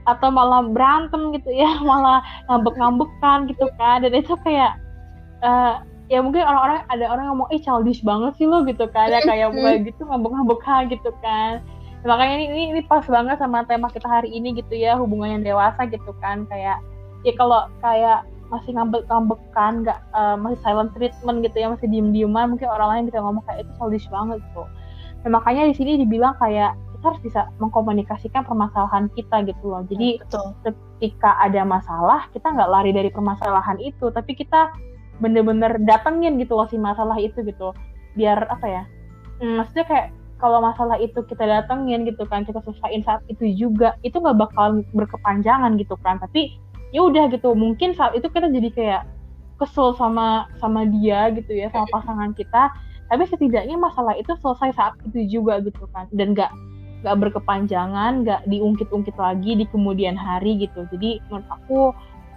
atau malah berantem gitu ya, malah ngambek-ngambekan gitu kan, dan itu kayak ya mungkin ada orang yang ngomong childish banget sih lo gitu kan ya, kayak mulai gitu ngambek-ngambekan gitu kan. Makanya ini pas banget sama tema kita hari ini gitu ya, hubungan yang dewasa gitu kan, kayak ya kalau kayak masih ngambek-ngambekan, nggak masih silent treatment gitu ya, masih diem-dieman, mungkin orang lain bisa ngomong kayak itu childish banget gitu. Nah, makanya di sini dibilang kayak kita harus bisa mengkomunikasikan permasalahan kita gitu loh. Jadi ketika ada masalah, kita nggak lari dari permasalahan itu, tapi kita bener-bener datengin gitu loh si masalah itu gitu. Biar apa ya? Maksudnya kayak kalau masalah itu kita datengin gitu kan, kita selesaiin saat itu juga, itu nggak bakal berkepanjangan gitu kan. Tapi ya udah gitu, mungkin saat itu kita jadi kayak kesel sama dia gitu ya, sama pasangan kita, tapi setidaknya masalah itu selesai saat itu juga gitu kan, dan nggak berkepanjangan, nggak diungkit-ungkit lagi di kemudian hari gitu. Jadi menurut aku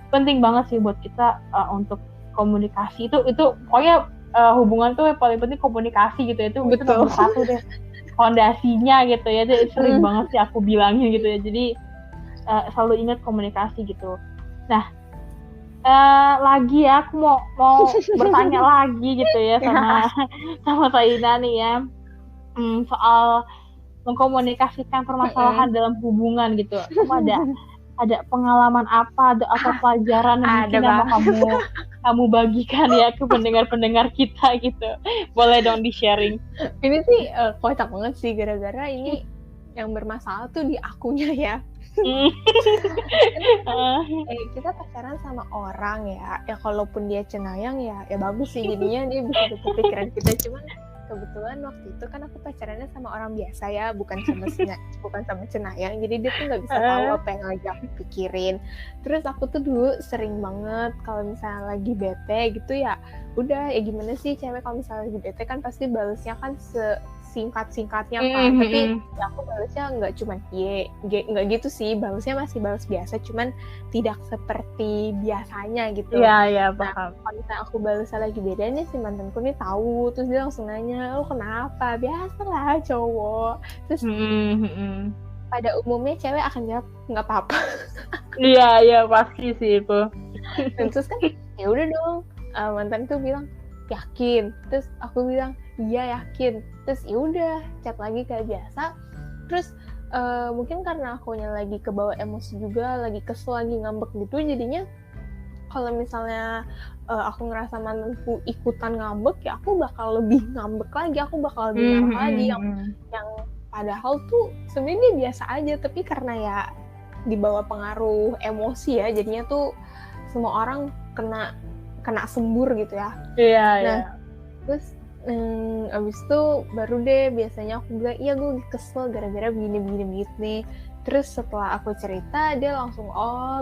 penting banget sih buat kita untuk komunikasi itu pokoknya hubungan tuh yang paling penting komunikasi gitu ya, itu nomor satu deh, fondasinya gitu ya. Itu sering banget sih aku bilangin gitu ya, jadi selalu ingat komunikasi gitu. Nah, lagi ya aku mau bertanya lagi gitu ya sama Saina nih ya, soal mengkomunikasikan permasalahan dalam hubungan gitu. Kamu ada pengalaman apa atau pelajaran yang mungkin yang mau kamu bagikan ya ke pendengar-pendengar kita gitu? Boleh dong di-sharing. Ini sih kocak banget sih, gara-gara ini yang bermasalah tuh di akunya ya. Kita pacaran sama orang ya kalaupun dia cenayang ya bagus sih, jadinya dia bisa baca pikiran kita. Cuman kebetulan waktu itu kan aku pacarannya sama orang biasa ya, bukan sama cenayang, jadi dia tuh nggak bisa tahu apa yang lagi aku pikirin. Terus aku tuh dulu sering banget kalau misalnya lagi bete gitu ya udah ya gimana sih cewek kalau misalnya lagi bete kan pasti balesnya kan singkat-singkatnya kan, tapi ya aku balesnya nggak cuma nggak gitu sih, balesnya masih balas biasa, cuman tidak seperti biasanya gitu. Iya paham. Kalau misalnya aku balesnya lagi beda nih, si mantanku nih tahu, terus dia langsung nanya, lo kenapa? Biasalah cowok. Terus pada umumnya cewek akan jawab nggak apa-apa. Iya pasti sih itu. Dan terus kan ya udah dong, mantanku bilang yakin, terus aku bilang iya yakin, terus ya udah chat lagi kayak biasa. Terus mungkin karena akunya lagi kebawa emosi juga, lagi kesel, lagi ngambek gitu, jadinya kalau misalnya aku ngerasa mantanku ikutan ngambek ya aku bakal lebih ngambek lagi, aku bakal lebih marah lagi, yang padahal tuh sebenarnya biasa aja, tapi karena ya dibawa pengaruh emosi ya, jadinya tuh semua orang kena sembur gitu ya. Nah, terus abis itu baru deh biasanya aku bilang iya gue kesel gara-gara begini nih. Terus setelah aku cerita dia langsung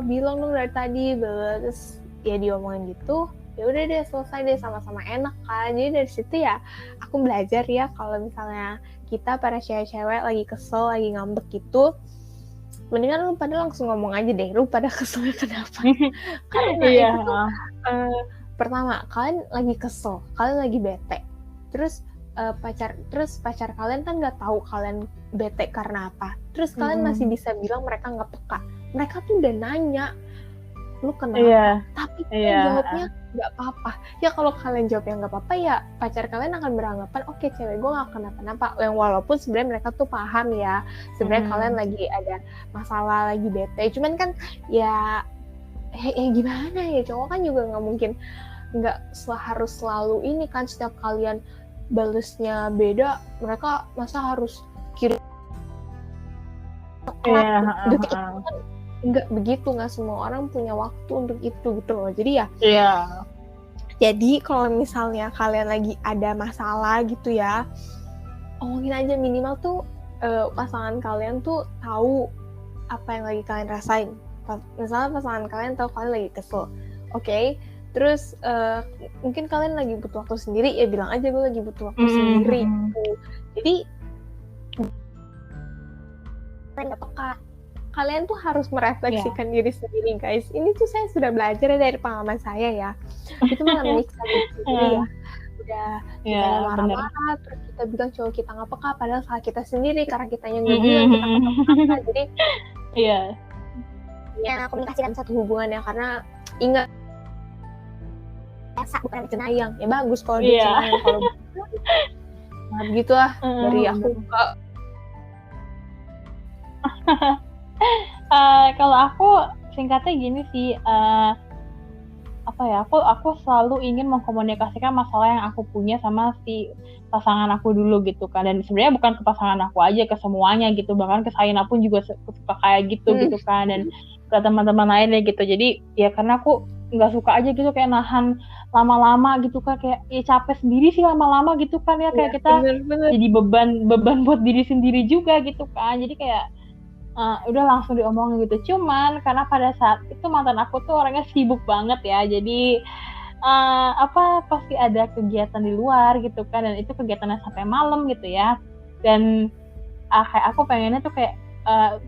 bilang dong dari tadi, terus ya diomongin gitu, ya udah deh selesai deh, sama-sama enak kan. Jadi dari situ ya aku belajar ya kalau misalnya kita para cewek-cewek lagi kesel, lagi ngambek gitu, mendingan lu pada langsung ngomong aja deh, lu pada keselnya kenapa. Karena itu tuh pertama, kalian lagi kesel, kalian lagi bete, terus pacar kalian kan nggak tahu kalian bete karena apa, terus kalian masih bisa bilang mereka nggak peka. Mereka tuh udah nanya lu kenapa, tapi jawabnya nggak apa-apa. Ya kalau kalian jawabnya nggak apa-apa ya pacar kalian akan beranggapan oke, cewek gue nggak kenapa-napa. Yang walaupun sebenarnya mereka tuh paham ya sebenarnya kalian lagi ada masalah, lagi bete. Cuman kan ya gimana ya, cowok kan juga nggak mungkin nggak harus selalu ini kan, setiap kalian balesnya beda mereka masa harus kirim detik itu kan nggak begitu, nggak semua orang punya waktu untuk itu gitu loh. Jadi ya jadi kalau misalnya kalian lagi ada masalah gitu ya, omongin aja, minimal tuh pasangan kalian tuh tahu apa yang lagi kalian rasain. Misalnya pasangan kalian tahu kalian lagi kesel, oke? Terus mungkin kalian lagi butuh waktu sendiri, ya bilang aja gue lagi butuh waktu sendiri gitu. Jadi nggak peka, kalian tuh harus merefleksikan diri sendiri guys. Ini tuh saya sudah belajar dari pengalaman saya ya. Itu malah menyiksa diri sendiri ya. Udah kita marah-marah, terus kita bilang cowok kita nggak peka, padahal salah kita sendiri karena kita yang nggak bilang kita nggak peka. Jadi ya komunikasi kan satu hubungan ya, karena ingat biasa bukan cenayang. Ya bagus kalau dia cenayang, kalau nah begitulah dari aku. Kalau aku singkatnya gini sih, aku selalu ingin mengkomunikasikan masalah yang aku punya sama si pasangan aku dulu gitu kan, dan sebenarnya bukan ke pasangan aku aja, ke semuanya gitu, bahkan ke Saina pun juga suka kayak gitu gitu kan, dan ke teman-teman lainnya gitu. Jadi ya karena aku nggak suka aja gitu kayak nahan lama-lama gitu kan, kayak ya capek sendiri sih lama-lama gitu kan ya, kayak kita bener. Jadi beban buat diri sendiri juga gitu kan. Jadi kayak udah langsung diomongin gitu. Cuman karena pada saat itu mantan aku tuh orangnya sibuk banget ya, jadi pasti ada kegiatan di luar gitu kan, dan itu kegiatannya sampai malam gitu ya. Dan kayak aku pengennya tuh kayak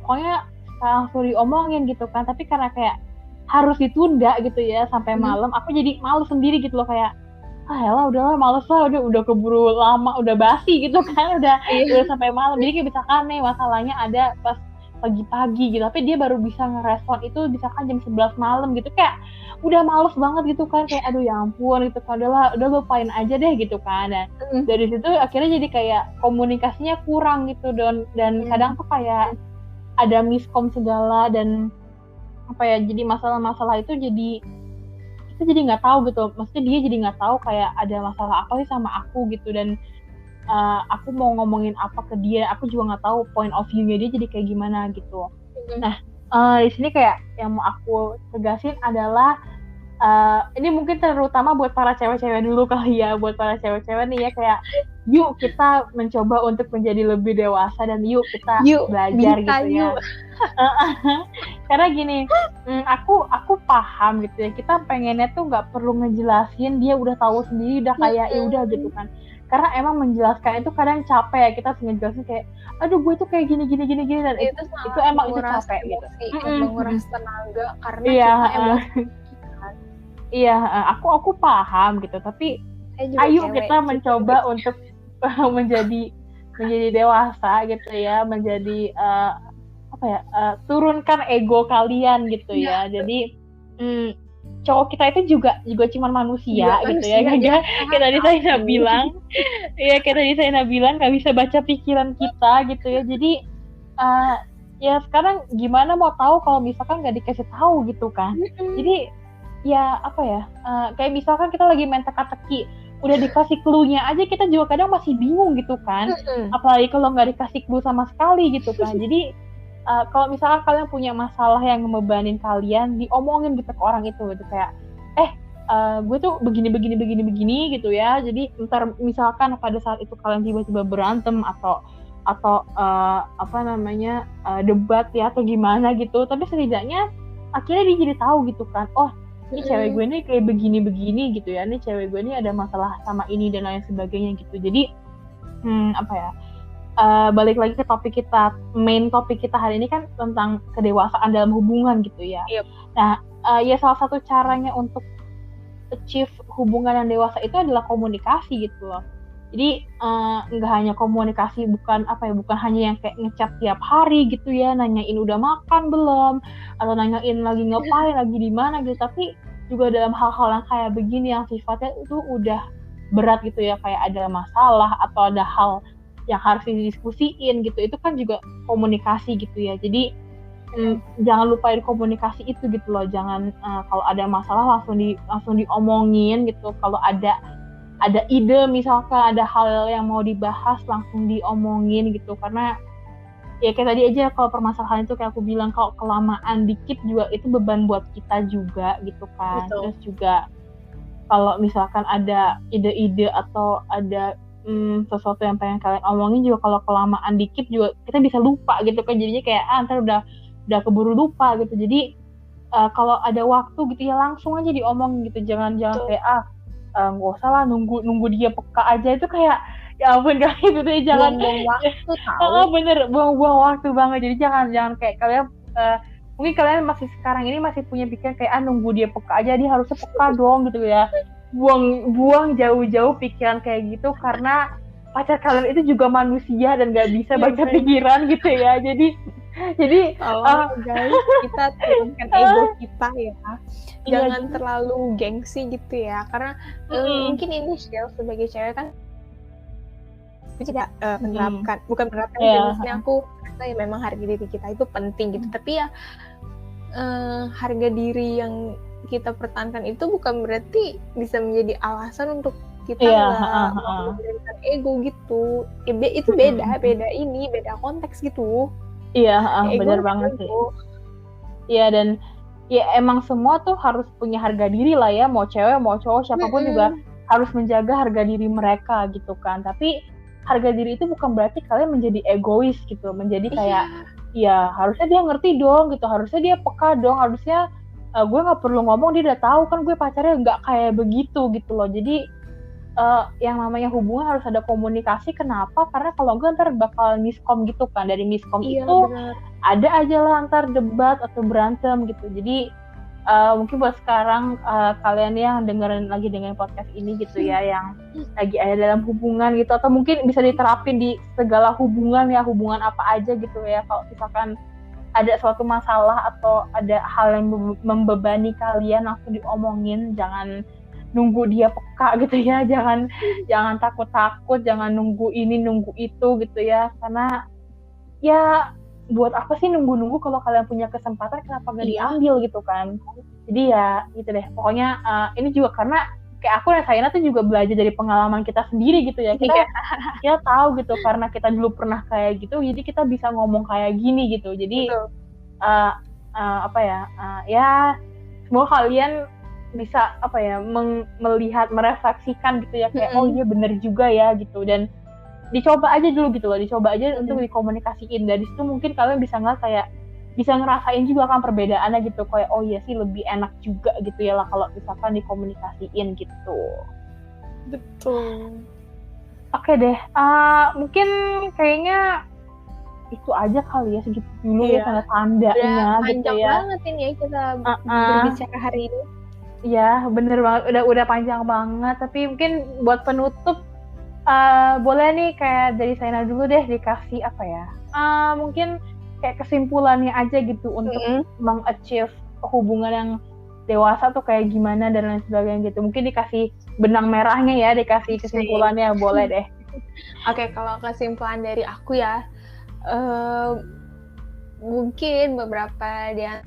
pokoknya langsung diomongin gitu kan, tapi karena kayak harus ditunda gitu ya sampai malam, aku jadi malu sendiri gitu loh, kayak yalah udahlah males lah, udah keburu lama, udah basi gitu kan, udah sampai malam. Jadi kayak misalkan nih masalahnya ada pas pagi-pagi gitu, tapi dia baru bisa ngerespon itu misalkan jam 11 malam gitu, kayak udah males banget gitu kan, kayak aduh ya ampun gitu kan, udah lupain aja deh gitu kan. Dan dari situ akhirnya jadi kayak komunikasinya kurang gitu, dan kadang tuh kayak ada miskom segala, dan jadi masalah-masalah itu jadi nggak tahu gitu, maksudnya dia jadi nggak tahu kayak ada masalah apa sih sama aku gitu, dan aku mau ngomongin apa ke dia, aku juga nggak tahu point of view-nya dia jadi kayak gimana gitu. Nah di sini kayak yang mau aku tegasin adalah ini mungkin terutama buat para cewek-cewek dulu kali ya, buat para cewek-cewek nih ya, kayak yuk kita mencoba untuk menjadi lebih dewasa, dan yuk kita belajar gitu ya. Karena gini, aku paham gitu ya, kita pengennya tuh nggak perlu ngejelasin, dia udah tahu sendiri, udah kayak ya udah gitu kan. Karena emang menjelaskan itu kadang capek ya, kita harus ngejelasin kayak aduh gue tuh kayak gini, dan itu emang itu capek gitu. Menguras tenaga karena kita emosi. Aku paham gitu, tapi ayo kita mencoba untuk menjadi dewasa gitu ya, menjadi turunkan ego kalian gitu ya. Jadi cowok kita itu juga cuma manusia gitu ya. Kayak tadi saya bilang, nggak bisa baca pikiran kita gitu ya. Jadi ya sekarang gimana mau tahu kalau misalkan nggak dikasih tahu gitu kan. Jadi ya kayak misalkan kita lagi main teka-teki, udah dikasih clue-nya aja kita juga kadang masih bingung gitu kan. Apalagi kalau nggak dikasih clue sama sekali gitu kan. Jadi kalau misalkan kalian punya masalah yang membebanin kalian, diomongin gitu ke orang itu gitu, kayak gue tuh begini gitu ya. Jadi ntar misalkan pada saat itu kalian tiba-tiba berantem atau debat ya atau gimana gitu, tapi setidaknya akhirnya dia jadi tahu gitu kan, oh ini cewek gue ini kayak begini gitu ya, ini cewek gue ini ada masalah sama ini dan lain sebagainya gitu. Jadi balik lagi ke main topik kita hari ini kan tentang kedewasaan dalam hubungan gitu ya. Nah ya salah satu caranya untuk achieve hubungan yang dewasa itu adalah komunikasi gitu loh. Jadi nggak hanya komunikasi, bukan hanya yang kayak ngechat tiap hari gitu ya, nanyain udah makan belum, atau nanyain lagi ngapain, lagi di mana gitu, tapi juga dalam hal-hal yang kayak begini yang sifatnya itu udah berat gitu ya, kayak ada masalah atau ada hal yang harus didiskusiin gitu, itu kan juga komunikasi gitu ya. Jadi jangan lupain komunikasi itu gitu loh. Jangan kalau ada masalah langsung diomongin gitu. Kalau ada ide misalkan, ada hal yang mau dibahas langsung diomongin gitu. Karena ya kayak tadi aja, kalau permasalahan itu kayak aku bilang, kalau kelamaan dikit juga itu beban buat kita juga gitu kan. Betul. Terus juga kalau misalkan ada ide-ide atau ada sesuatu yang pengen kalian omongin juga, kalau kelamaan dikit juga kita bisa lupa gitu kan. Jadinya kayak ntar udah keburu lupa gitu. Jadi kalau ada waktu gitu ya langsung aja diomong gitu. Jangan kayak nggak usah lah nunggu dia peka aja, itu kayak ya ampun guys, itu jangan buang-buang waktu, bener buang-buang waktu banget. Jadi jangan kayak kalian mungkin kalian masih sekarang ini masih punya pikiran kayak nunggu dia peka aja, dia harusnya peka dong gitu ya. Buang jauh-jauh pikiran kayak gitu, karena pacar kalian itu juga manusia dan nggak bisa baca pikiran gitu ya. Jadi guys, kita turunkan ego kita ya. Jangan terlalu gengsi gitu ya, karena mungkin initial sebagai cewek kan aku tidak menerapkan, bukan menerapkan, maksudnya aku rasa ya memang harga diri kita itu penting gitu, tapi ya harga diri yang kita pertahankan itu bukan berarti bisa menjadi alasan untuk kita memberikan ego gitu. Itu beda konteks gitu. Iya, benar banget sih. Iya, dan ya emang semua tuh harus punya harga diri lah ya, mau cewek mau cowok siapapun juga harus menjaga harga diri mereka gitu kan. Tapi harga diri itu bukan berarti kalian menjadi egois gitu, menjadi kayak ya harusnya dia ngerti dong gitu, harusnya dia peka dong, harusnya gue nggak perlu ngomong dia udah tahu kan gue pacarnya nggak kayak begitu gitu loh. Jadi yang namanya hubungan harus ada komunikasi. Kenapa? Karena kalau enggak ntar bakal miskom gitu kan. Dari miskom itu bener. Ada aja lah ntar debat atau berantem gitu. Jadi mungkin buat sekarang kalian yang lagi dengerin podcast ini gitu ya, yang lagi ada dalam hubungan gitu, atau mungkin bisa diterapin di segala hubungan ya, hubungan apa aja gitu ya. Kalau misalkan ada suatu masalah atau ada hal yang membebani kalian, langsung diomongin, jangan nunggu dia peka gitu ya, jangan takut-takut, jangan nunggu ini nunggu itu gitu ya, karena ya buat apa sih nunggu-nunggu kalau kalian punya kesempatan, kenapa gak diambil gitu kan. Jadi ya gitu deh, pokoknya ini juga karena kayak aku dan Saina tuh juga belajar dari pengalaman kita sendiri gitu ya, kita tahu gitu, karena kita dulu pernah kayak gitu, jadi kita bisa ngomong kayak gini gitu. Jadi ya semoga kalian bisa melihat, merefleksikan gitu ya, kayak oh iya bener juga ya gitu, dan dicoba aja dulu gitu loh, dicoba aja untuk dikomunikasiin. Dari situ mungkin kalian bisa ngerasain juga kan perbedaannya gitu, kayak oh iya sih lebih enak juga gitu ya lah kalau misalkan dikomunikasiin gitu. Betul. Oke deh, mungkin kayaknya itu aja kali ya, segitu dulu ya tanda-tandanya gitu ya. Panjang banget ini ya kita berbicara hari ini. Ya bener banget, udah panjang banget, tapi mungkin buat penutup boleh nih kayak dari Saina dulu deh, dikasih apa ya, mungkin kayak kesimpulannya aja gitu untuk meng-achieve hubungan yang dewasa tuh kayak gimana dan lain sebagainya gitu. Mungkin dikasih benang merahnya ya, dikasih kesimpulannya, boleh deh. Oke, kalau kesimpulan dari aku ya, mungkin beberapa dia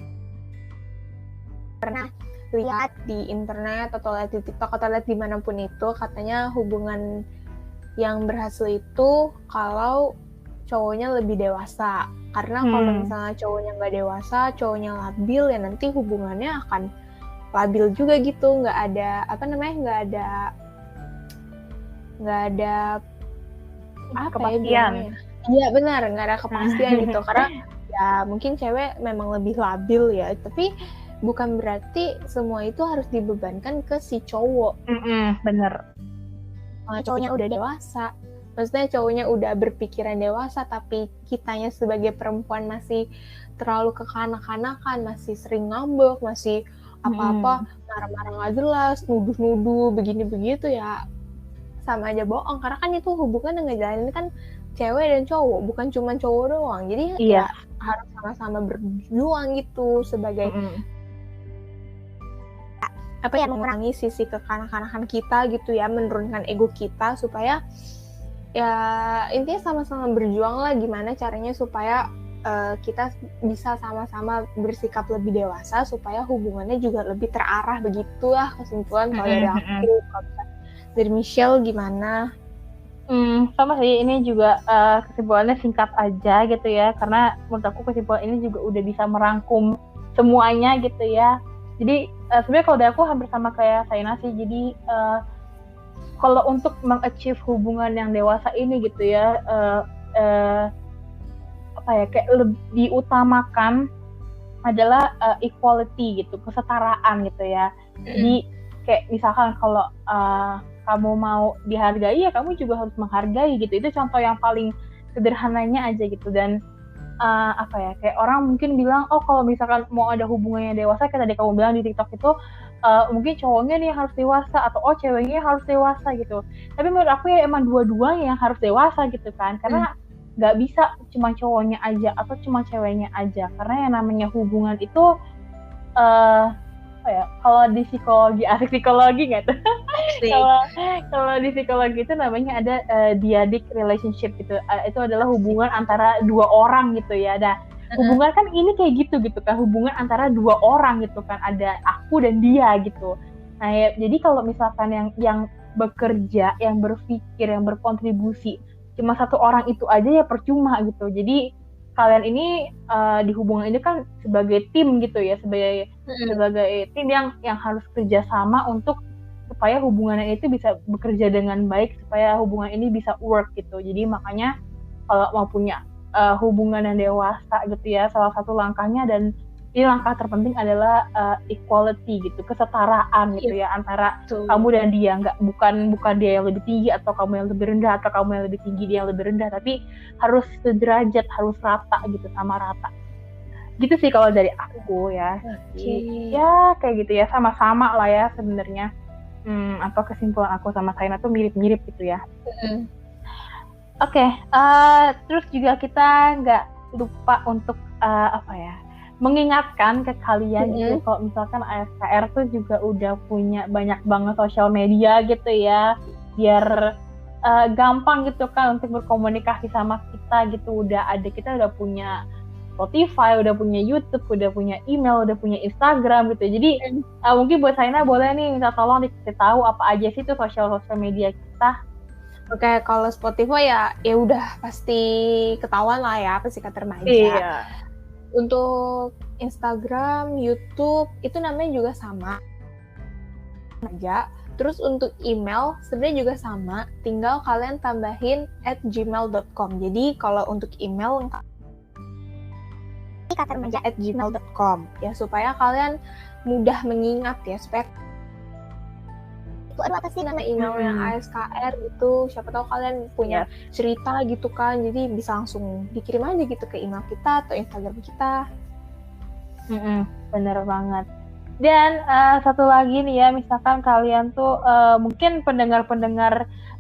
pernah lihat di internet atau lihat di TikTok atau lihat dimanapun itu, katanya hubungan yang berhasil itu kalau cowoknya lebih dewasa. Karena kalau misalnya cowoknya nggak dewasa, cowoknya labil, ya nanti hubungannya akan labil juga gitu, nggak ada kepastian. Iya benar, nggak ada kepastian gitu. Karena ya mungkin cewek memang lebih labil ya, tapi bukan berarti semua itu harus dibebankan ke si cowok. Bener. Cowoknya udah dewasa, maksudnya cowoknya udah berpikiran dewasa, tapi kitanya sebagai perempuan masih terlalu kekanak-kanakan, masih sering ngambek, masih apa-apa marah-marah nggak jelas, nuduh-nuduh begini begitu, ya sama aja bohong. Karena kan itu hubungan yang ngejalanin kan cewek dan cowok, bukan cuma cowok doang. Jadi ya harus sama-sama berjuang gitu sebagai mengurangi sisi kekanak-kanakan kita gitu ya, menurunkan ego kita, supaya ya intinya sama-sama berjuang lah gimana caranya supaya kita bisa sama-sama bersikap lebih dewasa, supaya hubungannya juga lebih terarah. Begitulah kesimpulan kalau dari aku. Dari Michelle gimana? Sama sih, ini juga kesimpulannya singkat aja gitu ya, karena menurut aku kesimpulan ini juga udah bisa merangkum semuanya gitu ya. Jadi sebenarnya kalau dari aku hampir sama kayak Saina sih. Jadi kalau untuk meng-achieve hubungan yang dewasa ini gitu ya, kayak lebih utamakan adalah equality gitu, kesetaraan gitu ya. Jadi kayak misalkan kalau kamu mau dihargai, ya kamu juga harus menghargai gitu. Itu contoh yang paling sederhananya aja gitu. Dan apa ya, kayak orang mungkin bilang, oh kalau misalkan mau ada hubungannya dewasa, kayak tadi kamu bilang di TikTok itu, mungkin cowoknya nih harus dewasa, atau oh ceweknya harus dewasa gitu. Tapi menurut aku ya emang dua-duanya yang harus dewasa gitu kan, karena nggak bisa cuma cowoknya aja atau cuma ceweknya aja, karena yang namanya hubungan itu apa ya, kalau di psikologi, asik psikologi nggak tuh? Kalau di psikologi itu namanya ada dyadic relationship gitu. Itu adalah hubungan antara dua orang gitu ya. Nah, hubungan kan ini kayak gitu kan, hubungan antara dua orang gitu kan, ada aku dan dia gitu. Nah, ya, jadi kalau misalkan yang bekerja, yang berpikir, yang berkontribusi cuma satu orang itu aja ya percuma gitu. Jadi kalian ini di hubungan ini kan sebagai tim gitu ya, sebagai tim yang harus kerjasama untuk supaya hubungannya itu bisa bekerja dengan baik, supaya hubungan ini bisa work gitu. Jadi makanya kalau mau punya hubungan yang dewasa gitu ya, salah satu langkahnya, dan ini langkah terpenting adalah equality gitu, kesetaraan gitu ya, antara kamu dan dia. Bukan dia yang lebih tinggi atau kamu yang lebih rendah, atau kamu yang lebih tinggi dia yang lebih rendah, tapi harus sederajat, harus rata gitu, sama rata. Gitu sih kalau dari aku ya. Ya kayak gitu ya, sama-sama lah ya sebenarnya. Apa kesimpulan aku sama Saina tuh mirip-mirip gitu ya. Oke, terus juga kita nggak lupa untuk apa ya, mengingatkan ke kalian gitu, kalau misalkan ASKR tuh juga udah punya banyak banget sosial media gitu ya, biar gampang gitu kan untuk berkomunikasi sama kita gitu. Kita udah punya Spotify, udah punya YouTube, udah punya email, udah punya Instagram gitu. Jadi mungkin buat Saina boleh nih minta tolong dikasih tahu apa aja sih tuh sosial media kita. Oke, kalau Spotify ya udah pasti ketahuan lah ya, Psikiater Remaja. Iya. Untuk Instagram, YouTube itu namanya juga sama aja. Terus untuk email sebenarnya juga sama, tinggal kalian tambahin @gmail.com. Jadi kalau untuk email psikiaterremaja@gmail.com ya, supaya kalian mudah mengingat ya, supaya aduh apa sih nama emailnya ASKR itu, siapa tahu kalian punya cerita gitu kan, jadi bisa langsung dikirim aja gitu ke email kita atau Instagram kita. Bener banget. Dan satu lagi nih ya, misalkan kalian tuh mungkin pendengar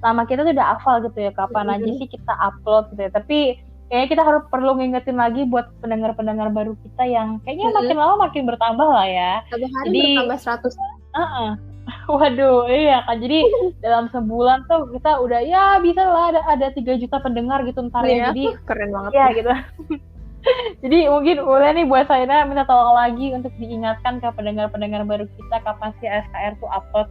lama kita tuh udah hafal gitu ya kapan aja sih kita upload gitu ya, tapi kayaknya kita perlu ngingetin lagi buat pendengar baru kita yang kayaknya makin lama makin bertambah lah ya. Satu hari jadi, bertambah 100. Waduh, iya kan. Jadi dalam sebulan tuh kita udah ya bisa lah ada 3 juta pendengar gitu ntar ya. Jadi keren banget ya gitu. Jadi mungkin boleh nih buat saya minta tolong lagi untuk diingatkan ke pendengar baru kita kapan sih ASKR tuh upload.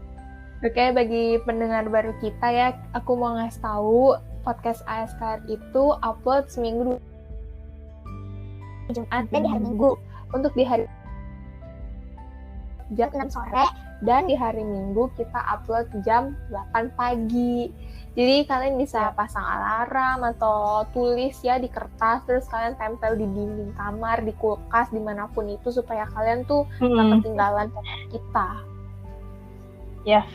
Oke, bagi pendengar baru kita ya, aku mau ngasih tahu podcast ASKR itu upload seminggu Jumat dan di hari Minggu. Untuk di hari jam 6 sore, dan di hari Minggu kita upload jam 8 pagi. Jadi kalian bisa pasang alarm atau tulis ya di kertas, terus kalian tempel di dinding kamar, di kulkas, dimanapun itu, supaya kalian tuh gak ketinggalan kita. Yes,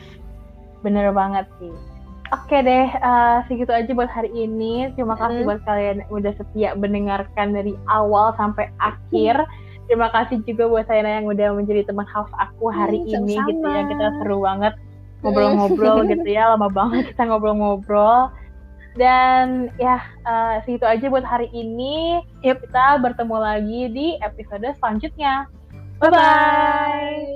bener banget sih. Oke deh, segitu aja buat hari ini. Terima kasih buat kalian udah setia mendengarkan dari awal sampai akhir. Terima kasih juga buat Saina yang udah menjadi teman house aku hari ini gitu ya. Kita seru banget ngobrol-ngobrol gitu ya, lama banget kita ngobrol-ngobrol. Dan ya segitu aja buat hari ini. Yuk kita bertemu lagi di episode selanjutnya. Bye-bye!